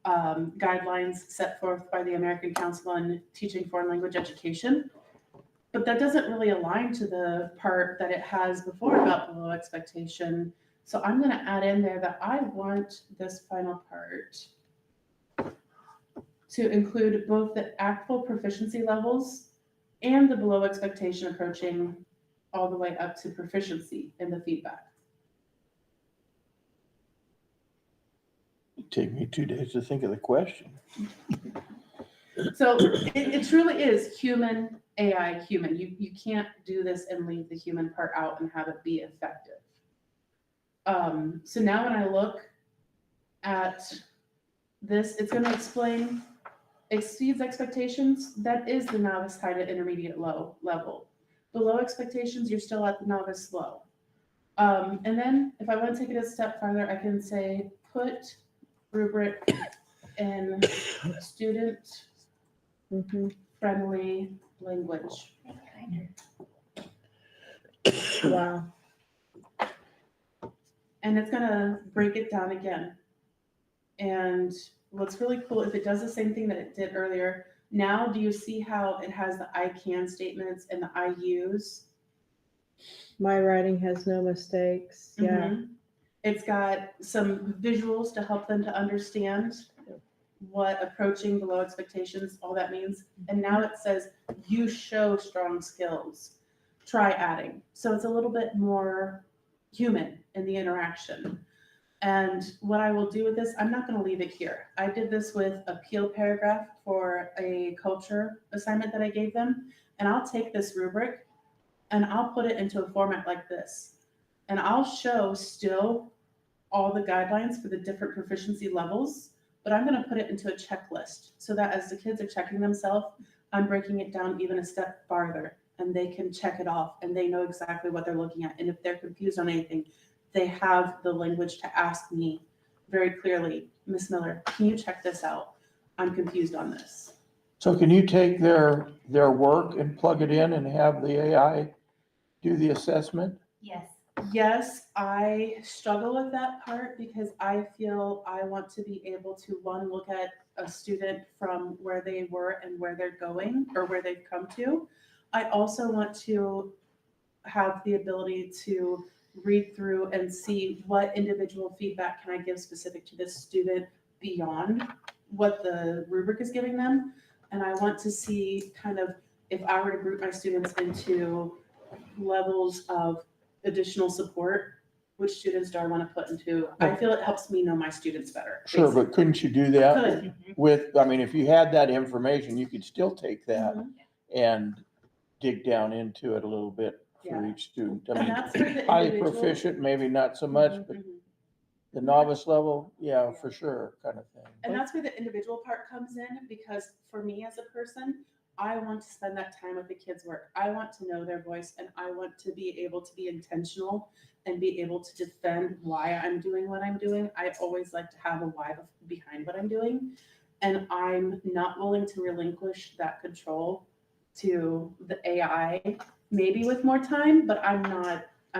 guidelines set forth by the American Council on Teaching Foreign Language Education. But that doesn't really align to the part that it has before about below expectation. So I'm going to add in there that I want this final part to include both the actual proficiency levels and the below expectation approaching all the way up to proficiency in the feedback. take me 2 days to think of the question. So it truly is human, AI, human. You can't do this and leave the human part out and have it be effective. So now when I look at this, it's going to explain exceeds expectations. That is the novice high to intermediate low level. Below expectations, you're still at the novice low. And then if I want to take it a step farther, I can say put rubric in student friendly language. Wow. And it's gonna break it down again. And what's really cool, if it does the same thing that it did earlier, now do you see how it has the I can statements and the I use? My writing has no mistakes. Yeah. Mhm. It's got some visuals to help them to understand what approaching below expectations, all that means. And now it says, you show strong skills, try adding. So it's a little bit more human in the interaction. And what I will do with this, I'm not going to leave it here. I did this with a peel paragraph for a culture assignment that I gave them. And I'll take this rubric and I'll put it into a format like this. And I'll show still all the guidelines for the different proficiency levels, but I'm going to put it into a checklist so that as the kids are checking themselves, I'm breaking it down even a step farther and they can check it off and they know exactly what they're looking at. And if they're confused on anything, they have the language to ask me very clearly, Miss Miller, can you check this out? I'm confused on this. So can you take their work and plug it in and have the AI do the assessment? Yes. Yes, I struggle with that part because I feel I want to be able to, one, look at a student from where they were and where they're going or where they've come to. I also want to have the ability to read through and see what individual feedback can I give specific to this student beyond what the rubric is giving them. And I want to see kind of if I were to group my students into levels of additional support, which students do I want to put into? I feel it helps me know my students better. Sure, but couldn't you do that Could. with, I mean, if you had that information, you could still take that Mhm. and dig down into it a little bit for Yeah. each student. I And mean, that's where the highly individual- proficient, maybe not so much, but Mhm. the novice level, yeah, for sure, kind of thing. And that's where the individual part comes in, because for me as a person, I want to spend that time with the kids' work. I want to know their voice and I want to be able to be intentional and be able to defend why I'm doing what I'm doing. I always like to have a why behind what I'm doing. And I'm not willing to relinquish that control to the AI, maybe with more time, but I'm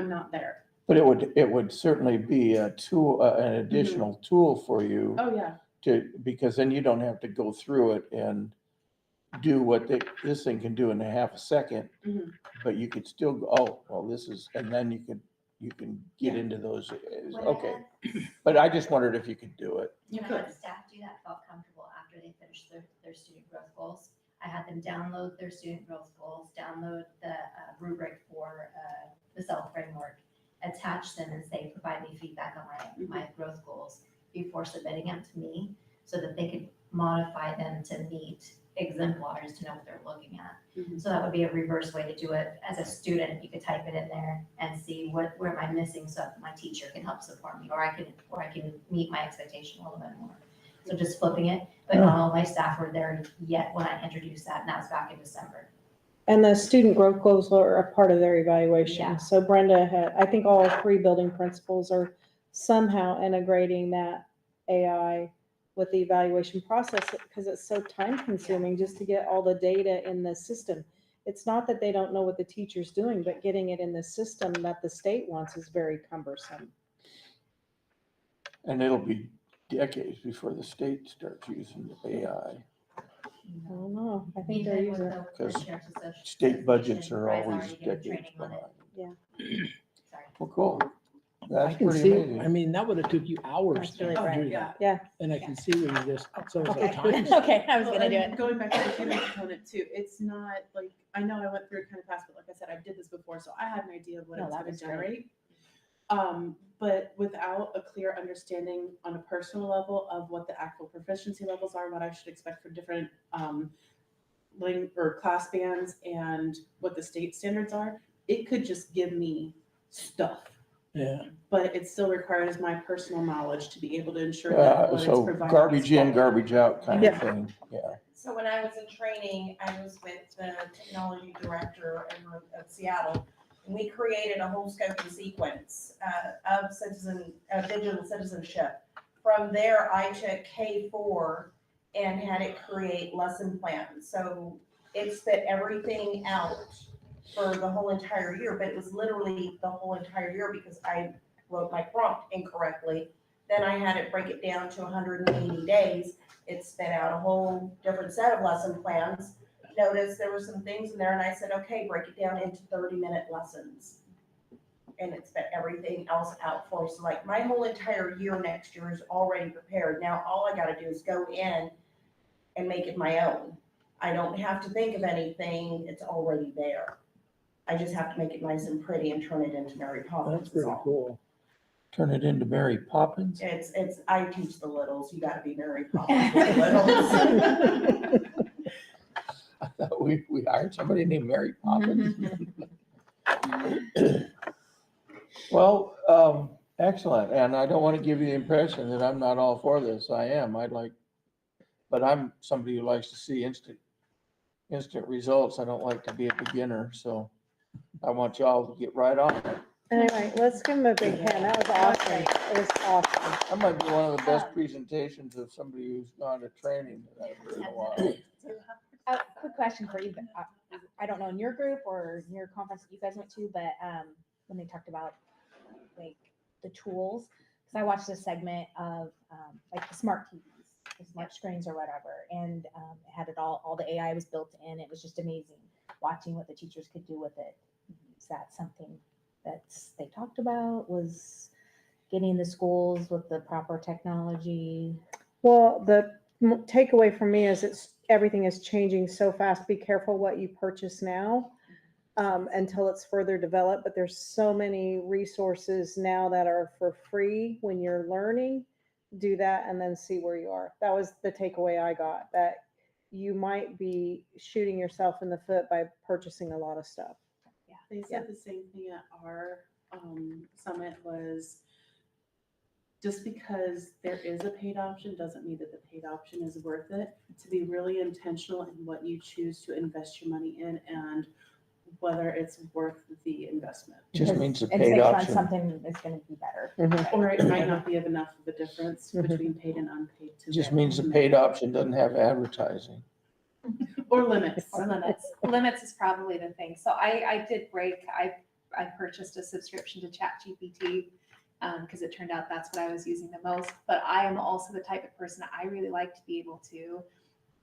not there. But it would certainly be a tool, an additional tool for you Oh, yeah. because then you don't have to go through it and do what this thing can do in a half a second, Mhm. but you could still go, oh, well, this is, and then you can get Yeah. into those, When okay. I had, But I just wondered if you could do it. You when I had could. staff do that, felt comfortable after they finished their student growth goals. I had them download their student growth goals, download the rubric for the self framework, attach them and say, provide me feedback on my growth goals before submitting them to me so that they could modify them to meet exemplars to know what they're looking at. Mhm. So that would be a reverse way to do it. As a student, you could type it in there and see where am I missing so that my teacher can help support me, or I can meet my expectation a little bit more. So just flipping it, but not all my staff were there yet when I introduced that, and that was back in December. And the student growth goals are a part of their evaluation. Yeah. So Brenda had, I think all 3 building principals are somehow integrating that AI with the evaluation process because it's so time consuming just to get all the data in the system. It's not that they don't know what the teacher's doing, but getting it in the system that the state wants is very cumbersome. And it'll be decades before the state starts using AI. I don't know. I think they're Even with using it. the Because Sheriff's Association, State budgets are Bry's always already given decades training on it. behind. Sorry. Well, cool. I That's can pretty see, amazing. I mean, that would have took you hours That's to really do bright. that. Yeah. And I can see where you just, so it's Okay. a time. Okay, I was Well, gonna do and it. Going back to the human component too, it's not like, I know I went through it kind of fast, but like I said, I did this before, so I had an idea of what No, it's that gonna was great. generate. But without a clear understanding on a personal level of what the actual proficiency levels are, what I should expect for different class bands and what the state standards are, it could just give me stuff. Yeah. But it still requires my personal knowledge to be able to ensure that what it's So providing. garbage in, garbage out kind of Yeah. thing, yeah. So when I was in training, I was with the technology director of Seattle. And we created a whole scope and sequence of digital citizenship. From there, I took K4 and had it create lesson plans. So it spit everything out for the whole entire year, but it was literally the whole entire year because I wrote my prompt incorrectly. Then I had it break it down to 180 days. It spit out a whole different set of lesson plans. Notice there were some things in there and I said, okay, break it down into 30-minute lessons. And it spit everything else out for us. So like my whole entire year next year is already prepared. Now all I gotta do is go in and make it my own. I don't have to think of anything, it's already there. I just have to make it nice and pretty and turn it into Mary Poppins. That's pretty cool. Turn it into Mary Poppins? I teach the littles, you gotta be Mary Poppins with the littles. I thought we hired somebody named Mary Poppins. Well, excellent. And I don't want to give you the impression that I'm not all for this. I am. But I'm somebody who likes to see instant results. I don't like to be a beginner. So I want y'all to get right on it. Anyway, let's give him a big hand. That was awesome. It was awesome. That might be one of the best presentations of somebody who's gone to training that I've heard in a while. Quick question for you. I don't know in your group or your conference that you guys went to, but when they talked about like the tools, because I watched a segment of like the smart TVs, the smart screens or whatever, and it had it all the AI was built in. It was just amazing watching what the teachers could do with it. Is that something that they talked about? Was getting the schools with the proper technology? Well, the takeaway for me is everything is changing so fast. Be careful what you purchase now until it's further developed. But there's so many resources now that are for free when you're learning. Do that and then see where you are. That was the takeaway I got, that you might be shooting yourself in the foot by purchasing a lot of stuff. Yeah, they said the same thing at our summit was just because there is a paid option doesn't mean that the paid option is worth it. To be really intentional in what you choose to invest your money in and whether it's worth the investment. Just means the In paid 6 months, option. something is going to be better. Or it might not be of enough of a difference between paid and unpaid. Just means the paid option doesn't have advertising. Or limits. Limits is probably the thing. So I did break, I purchased a subscription to ChatGPT because it turned out that's what I was using the most. But I am also the type of person that I really like to be able to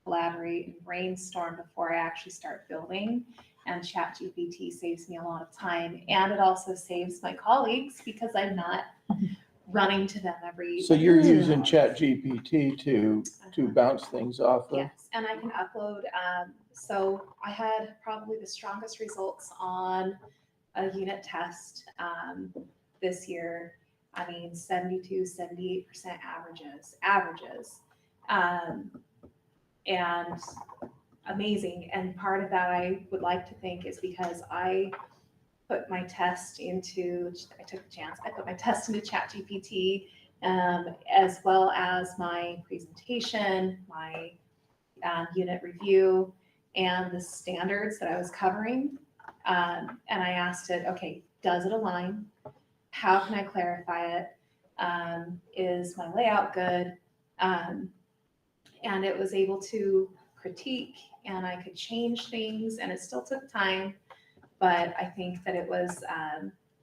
collaborate and brainstorm before I actually start building. And ChatGPT saves me a lot of time. And it also saves my colleagues because I'm not running to them every. So you're using ChatGPT to bounce things off of? Yes, and I can upload. So I had probably the strongest results on a unit test this year. I mean, 72, 78% averages. And amazing. And part of that I would like to think is because I put my test into, I took a chance, I put my test into ChatGPT as well as my presentation, my unit review, and the standards that I was covering. And I asked it, okay, does it align? How can I clarify it? Is my layout good? And it was able to critique and I could change things and it still took time, but I think that it was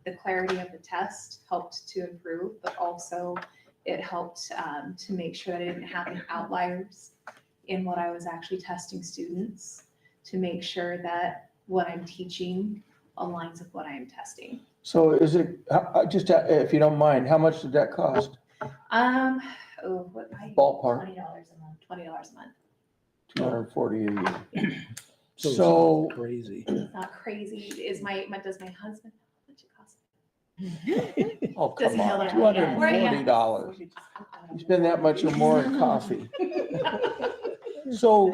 the clarity of the test helped to improve, but also it helped to make sure that I didn't have any outliers in what I was actually testing students, to make sure that what I'm teaching aligns with what I am testing. So is it, just if you don't mind, how much did that cost? Ballpark. $20 a month. $20 a month. 240 a year. So So crazy. It's not crazy. Does my husband know how much it costs? Oh, Does come he know on, that? $240. You spend that much or more in coffee. So,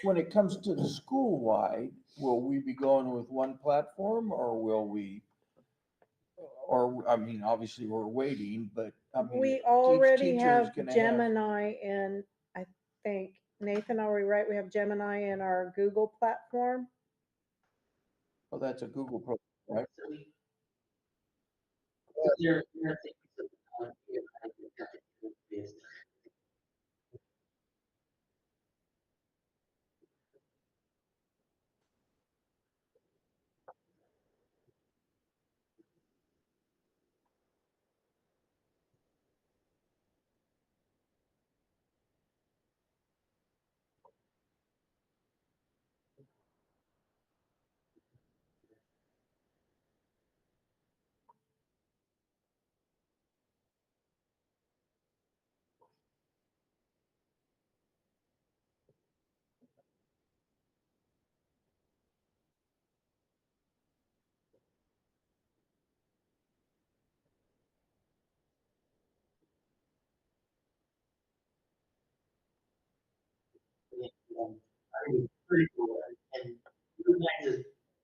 when it comes to the school-wide, will we be going with one platform or will we? Or, I mean, obviously we're waiting, but I mean. We each already teacher is have gonna Gemini in, I think, Nathan, are we right? We have Gemini in our Google platform. Well, that's a Google program, right? Pretty cool. And you guys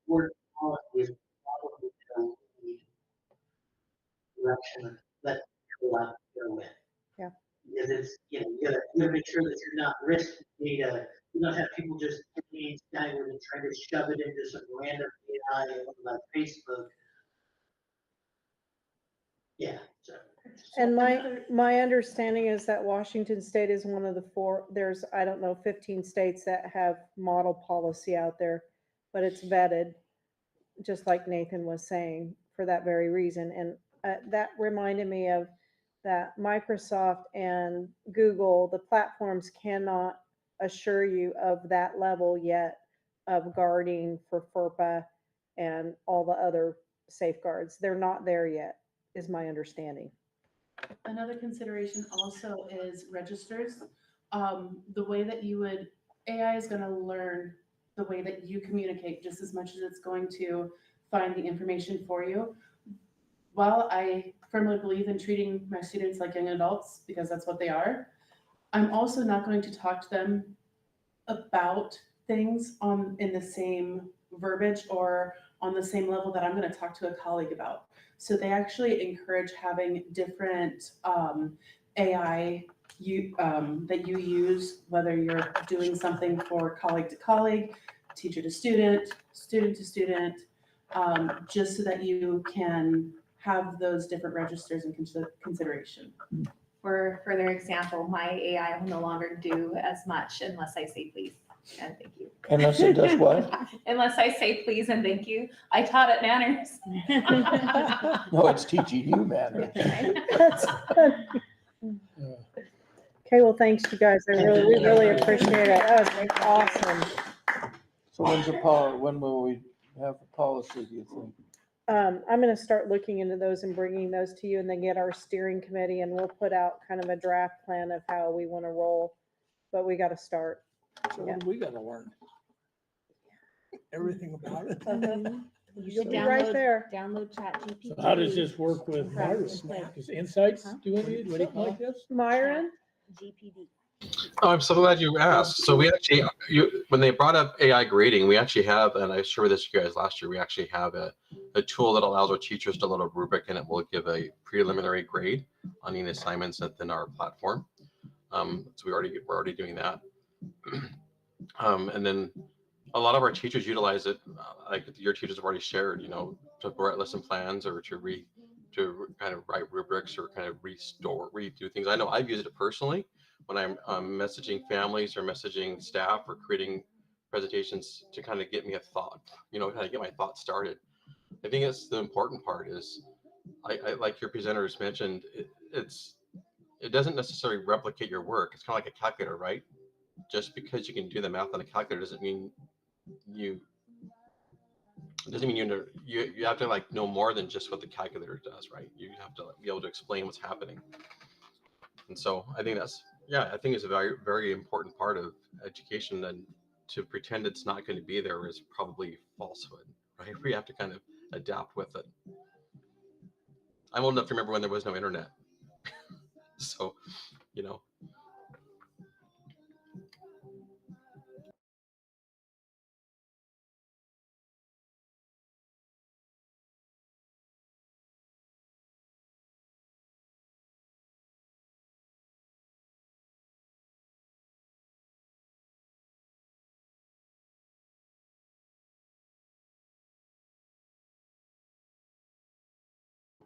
work on with probably the direction that you're allowed to go with. Yeah. Because it's, you gotta make sure that you're not risking data. You don't have people just taking skyward and trying to shove it into some random AI like Facebook. Yeah, so. And my understanding is that Washington State is one of the 4, there's, I don't know, 15 states that have model policy out there, but it's vetted, just like Nathan was saying, for that very reason. And that reminded me of that Microsoft and Google, the platforms cannot assure you of that level yet of guarding for FERPA and all the other safeguards. They're not there yet, is my understanding. Another consideration also is registers. The way that AI is going to learn the way that you communicate just as much as it's going to find the information for you. While I firmly believe in treating my students like young adults, because that's what they are, I'm also not going to talk to them about things in the same verbiage or on the same level that I'm going to talk to a colleague about. So they actually encourage having different AI that you use, whether you're doing something for colleague to colleague, teacher to student, student to student, just so that you can have those different registers in consideration. For further example, my AI will no longer do as much unless I say please and thank you. Unless it does what? Unless I say please and thank you. I taught it manners. No, it's teaching you manners. That's okay, well, thanks you guys. We really appreciate it. That was awesome. So when will we have a policy, do you think? I'm gonna start looking into those and bringing those to you and then get our steering committee and we'll put out kind of a draft plan of how we want to roll. But we got to start. So what do we gotta learn? Everything about it? You You'll should be right there. download ChatGPT. So how does this work with Myron? Does Insights do anything like this? Myron? GPD. Oh, I'm so glad you asked. So we actually, when they brought up AI grading, we actually have, and I shared this with you guys last year, we actually have a tool that allows our teachers to load a rubric and it will give a preliminary grade on any assignments within our platform. So we're already doing that. And then a lot of our teachers utilize it, like your teachers have already shared, to write lesson plans or to kind of write rubrics or kind of redo things. I know I've used it personally when I'm messaging families or messaging staff or creating presentations to kind of get me a thought, kind of get my thoughts started. I think that's the important part is, I like your presenters mentioned, it doesn't necessarily replicate your work. It's kind of like a calculator, right? Just because you can do the math on a calculator doesn't mean you have to know more than just what the calculator does, right? You have to be able to explain what's happening. And so I think it's a very, very important part of education, and to pretend it's not going to be there is probably falsehood, right? We have to kind of adapt with it. I'm old enough to remember when there was no internet. So, you know.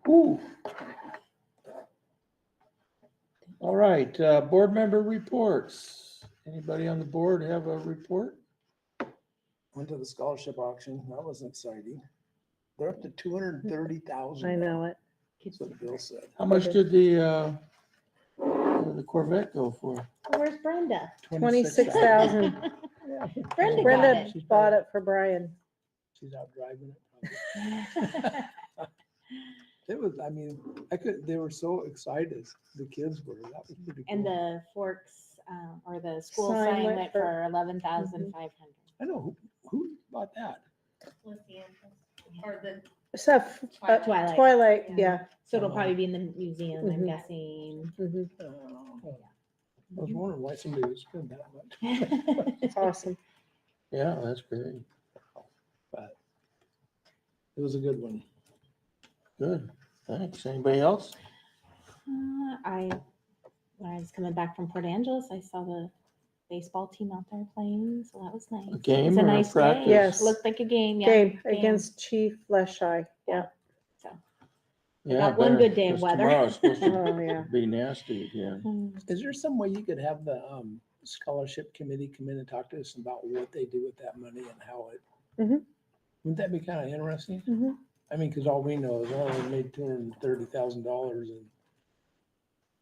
Ooh. All right, board member reports. Anybody on the board have a report? Went to the scholarship auction. That was exciting. They're up to 230,000. I know it. That's what Bill said. How much did the Corvette go for? Where's Brenda? 26,000. Brenda got Brenda it. bought it for Brian. She's out driving it. It was, I mean, they were so excited. The kids were. That was pretty cool. And the Forks, or the school Sign sign went went for- for 11,500. I know, who bought that? Or the Stuff, Twilight. Twilight, Yeah. yeah. So it'll probably be in the museum, I'm Mhm. guessing. Mhm. I was wondering why somebody would spend that much. It's awesome. Yeah, that's great. But it was a good one. Good. Thanks. Anybody else? When I was coming back from Port Angeles, I saw the baseball team out there playing, so that was nice. A game it was a or a nice practice? Day. Yes. Looked like a game. Yeah, Game against Chief Leschi. Yeah. So Yeah, got one better, good day of 'cause weather. Tomorrow's supposed to Oh, yeah. be nasty again. Is there some way you could have the scholarship committee come in and talk to us about what they do with that money and how it? Mhm. Wouldn't that be kind of interesting? Mhm. I mean, because all we know is, oh, we made $230,000 and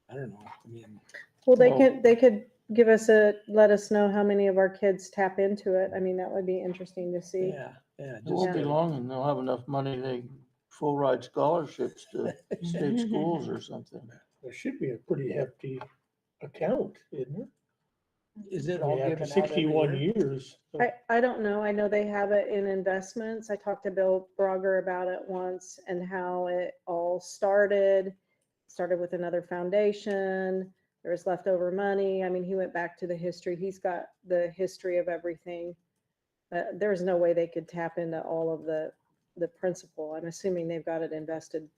I don't know. I mean, Well, they Well- could let us know how many of our kids tap into it. I mean, that would be interesting to see. yeah. It won't be Yeah. long and they'll have enough money, full ride scholarships to state schools or something. There should be a pretty hefty account, isn't there? Is it all After given out 61 every year? years. I don't know. I know they have it in investments. I talked to Bill Brogger about it once and how it all started. Started with another foundation. There was leftover money. I mean, he went back to the history. He's got the history of everything. There's no way they could tap into all of the principal. I'm assuming they've got it invested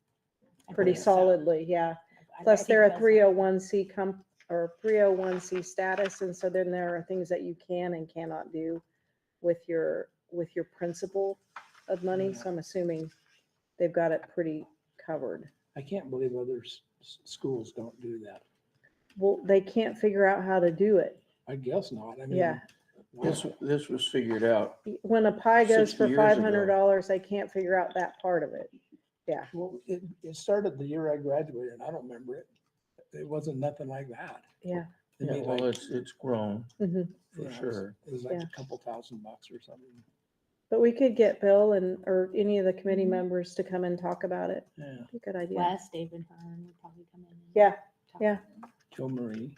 I pretty believe so. solidly, yeah. I Plus, think they're a Bill's- 301c or 301c status, and so then there are things that you can and cannot do with your principal of money. So I'm assuming they've got it pretty covered. I can't believe other schools don't do that. Well, they can't figure out how to do it. I guess not. I mean, Yeah. wow. This was figured out. When a pie goes 60 for years ago. $500, they can't figure out that part of it. Yeah. Well, it started the year I graduated. I don't remember it. It wasn't nothing like that. Yeah. I Yeah, mean, well, like, it's grown Mhm. for yeah, it sure. was like Yeah. a couple $1,000 or something. But we could get Bill or any of the committee members to come and talk about it. Yeah. Be a good idea. Wes, David Hearn would probably come in. and Yeah, talk yeah. to them. Joe Marie.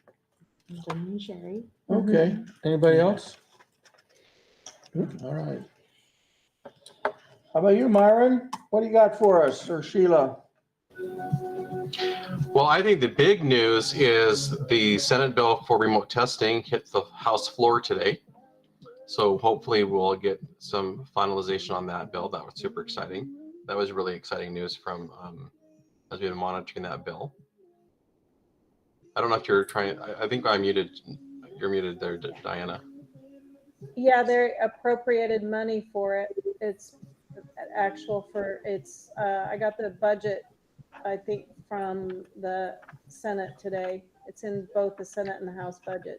And Jim and Sherry. Okay, anybody else? All right. How about you, Myron? What do you got for us, or Sheila? Well, I think the big news is the Senate bill for remote testing hit the House floor today. So hopefully we'll get some finalization on that bill. That was super exciting. That was really exciting news from as we've been monitoring that bill. I don't know if you're trying. I think I'm muted. You're muted there, Diana. Yeah, they appropriated money for it. It's I got the budget, I think, from the Senate today. It's in both the Senate and the House budget.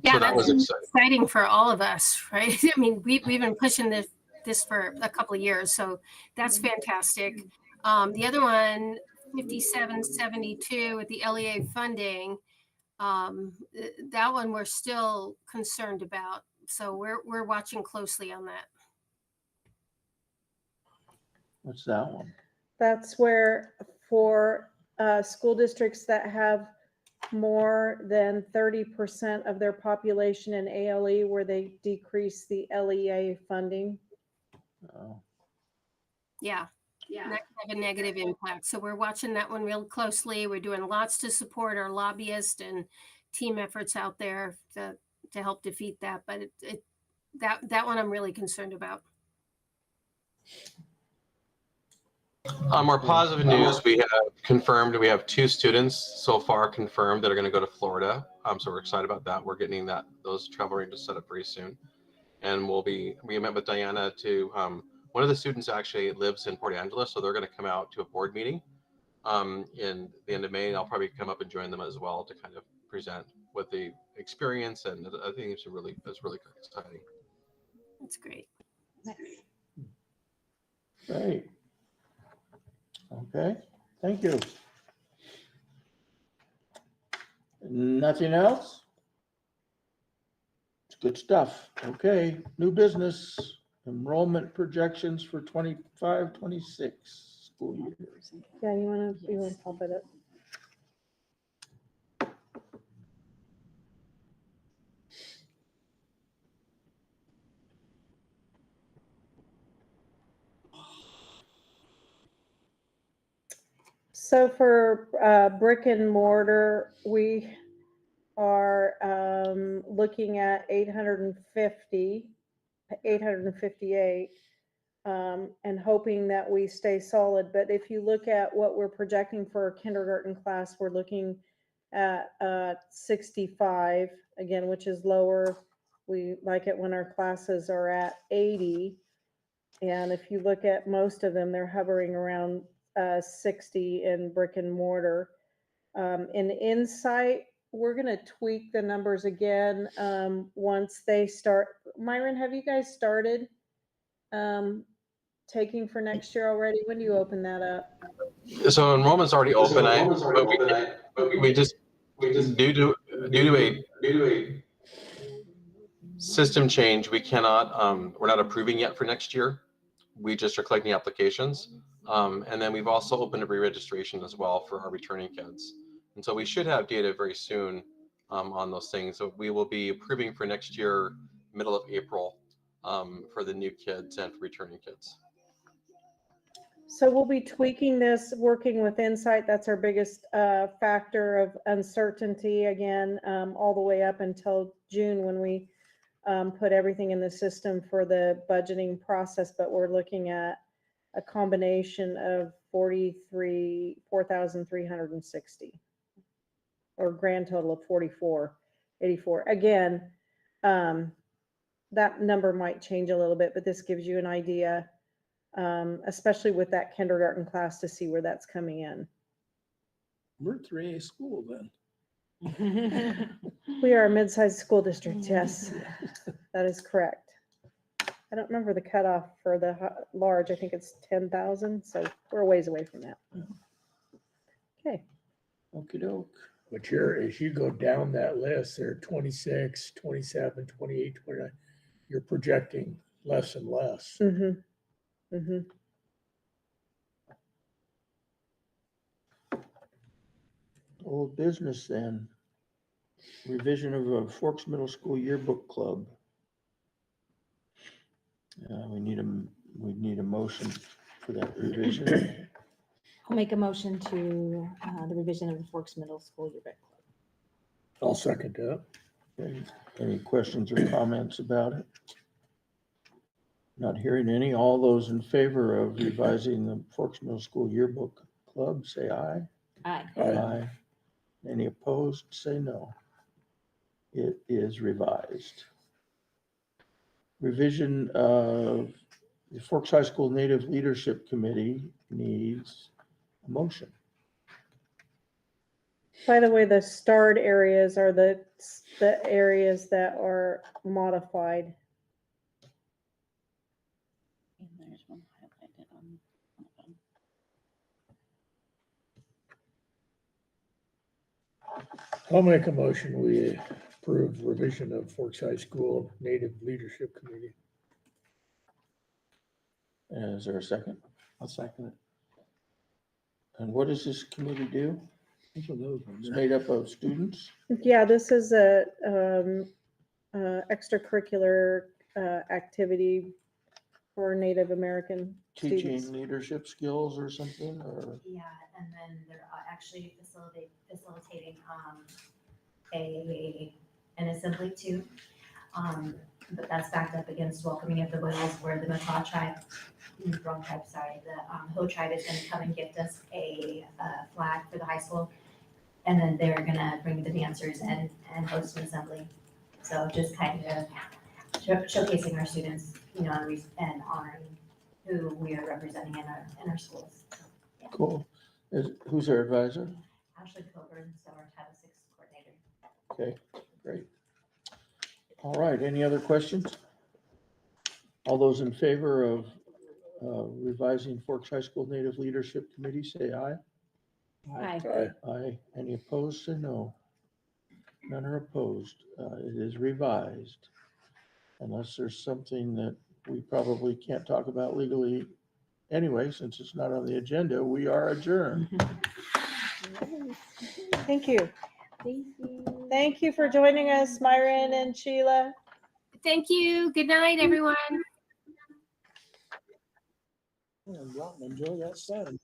Yeah, So that was that's exciting. exciting for all of us, right? I mean, we've been pushing this for a couple of years, so that's fantastic. The other one, 5772 with the LEA funding, that one we're still concerned about. So we're watching closely on that. What's that one? That's where for school districts that have more than 30% of their population in ALE, where they decrease the LEA funding. Oh, Yeah. And that could have a negative impact. So we're watching that one real closely. We're doing lots to support our lobbyists and team efforts out there to help defeat that. But that one I'm really concerned about. More positive news, we have confirmed, we have 2 students so far confirmed that are going to go to Florida. So we're excited about that. We're getting those travel arrangements set up very soon. And we met with Diana to, one of the students actually lives in Port Angeles, so they're going to come out to a board meeting in the end of May. And I'll probably come up and join them as well to kind of present what the experience, and I think it's really exciting. That's great. Great. Okay, thank you. Nothing else? It's good stuff. Okay, new business, enrollment projections for 25-26 school year. Yeah, you wanna pop it up? So for brick and mortar, we are looking at 858, and hoping that we stay solid. But if you look at what we're projecting for our kindergarten class, we're looking at 65 again, which is lower. We like it when our classes are at 80. And if you look at most of them, they're hovering around 60 in brick and mortar. In Insight, we're going to tweak the numbers again once they start. Myron, have you guys started taking for next year already? When do you open that up? So enrollment's already open. We just due to a system change, we cannot. We're not approving yet for next year. We just are collecting applications, and then we've also opened a re-registration as well for our returning kids. And so we should have data very soon on those things. So we will be approving for next year, middle of April, for the new kids and for returning kids. So we'll be tweaking this, working with Insight. That's our biggest factor of uncertainty again, all the way up until June when we put everything in the system for the budgeting process. But we're looking at a combination of 4,360, or grand total of 4,484. Again, that number might change a little bit, but this gives you an idea. Especially with that kindergarten class, to see where that's coming in. We're 3A school then. We are a mid-sized school district, yes. That is correct. I don't remember the cutoff for the large. I think it's 10,000, so we're a ways away from that. Okay. Okie doke. But as you go down that list, there are 26, 27, 28, 29, you're projecting less and less. Mm-hmm. Mm-hmm. Old business then. Revision of a Forks Middle School Yearbook Club. We need a motion for that revision. I'll make a motion to the revision of the Forks Middle School Yearbook Club. I'll second that. Okay. Any questions or comments about it? Not hearing any. All those in favor of revising the Forks Middle School Yearbook Club, say aye. Aye. Aye. Any opposed, say no. It is revised. Revision of the Forks High School Native Leadership Committee needs a motion. By the way, the starred areas are the areas that are modified. And there's one highlighted on one of them. I'll make a motion. We approve revision of Forks High School Native Leadership Committee. Is there a second? I'll second it. And what does this committee do? Which of those ones? It's made up of students? Yeah, this is a extracurricular activity for Native American students. Teaching leadership skills or something, or? Yeah, and then they're actually facilitating an assembly too. But that's backed up against welcoming of the whales, where the Macaw tribe, wrong tribe, sorry, the Ho tribe is gonna come and gift us a flag for the high school. And then they're gonna bring the dancers and host an assembly. So just kind of showcasing our students, you know, and honoring who we are representing in our schools. So, yeah. Cool. Who's their advisor? Ashley Coburn, so our Title VI coordinator. Okay, great. All right, any other questions? All those in favor of revising Forks High School Native Leadership Committee, say aye. Hi. Aye. Any opposed, say no. None are opposed. It is revised. Unless there's something that we probably can't talk about legally anyway, since it's not on the agenda, we are adjourned. Thank you. Thank you. Thank you for joining us, Myron and Sheila. Thank you. Good night, everyone. Go out and enjoy that sun.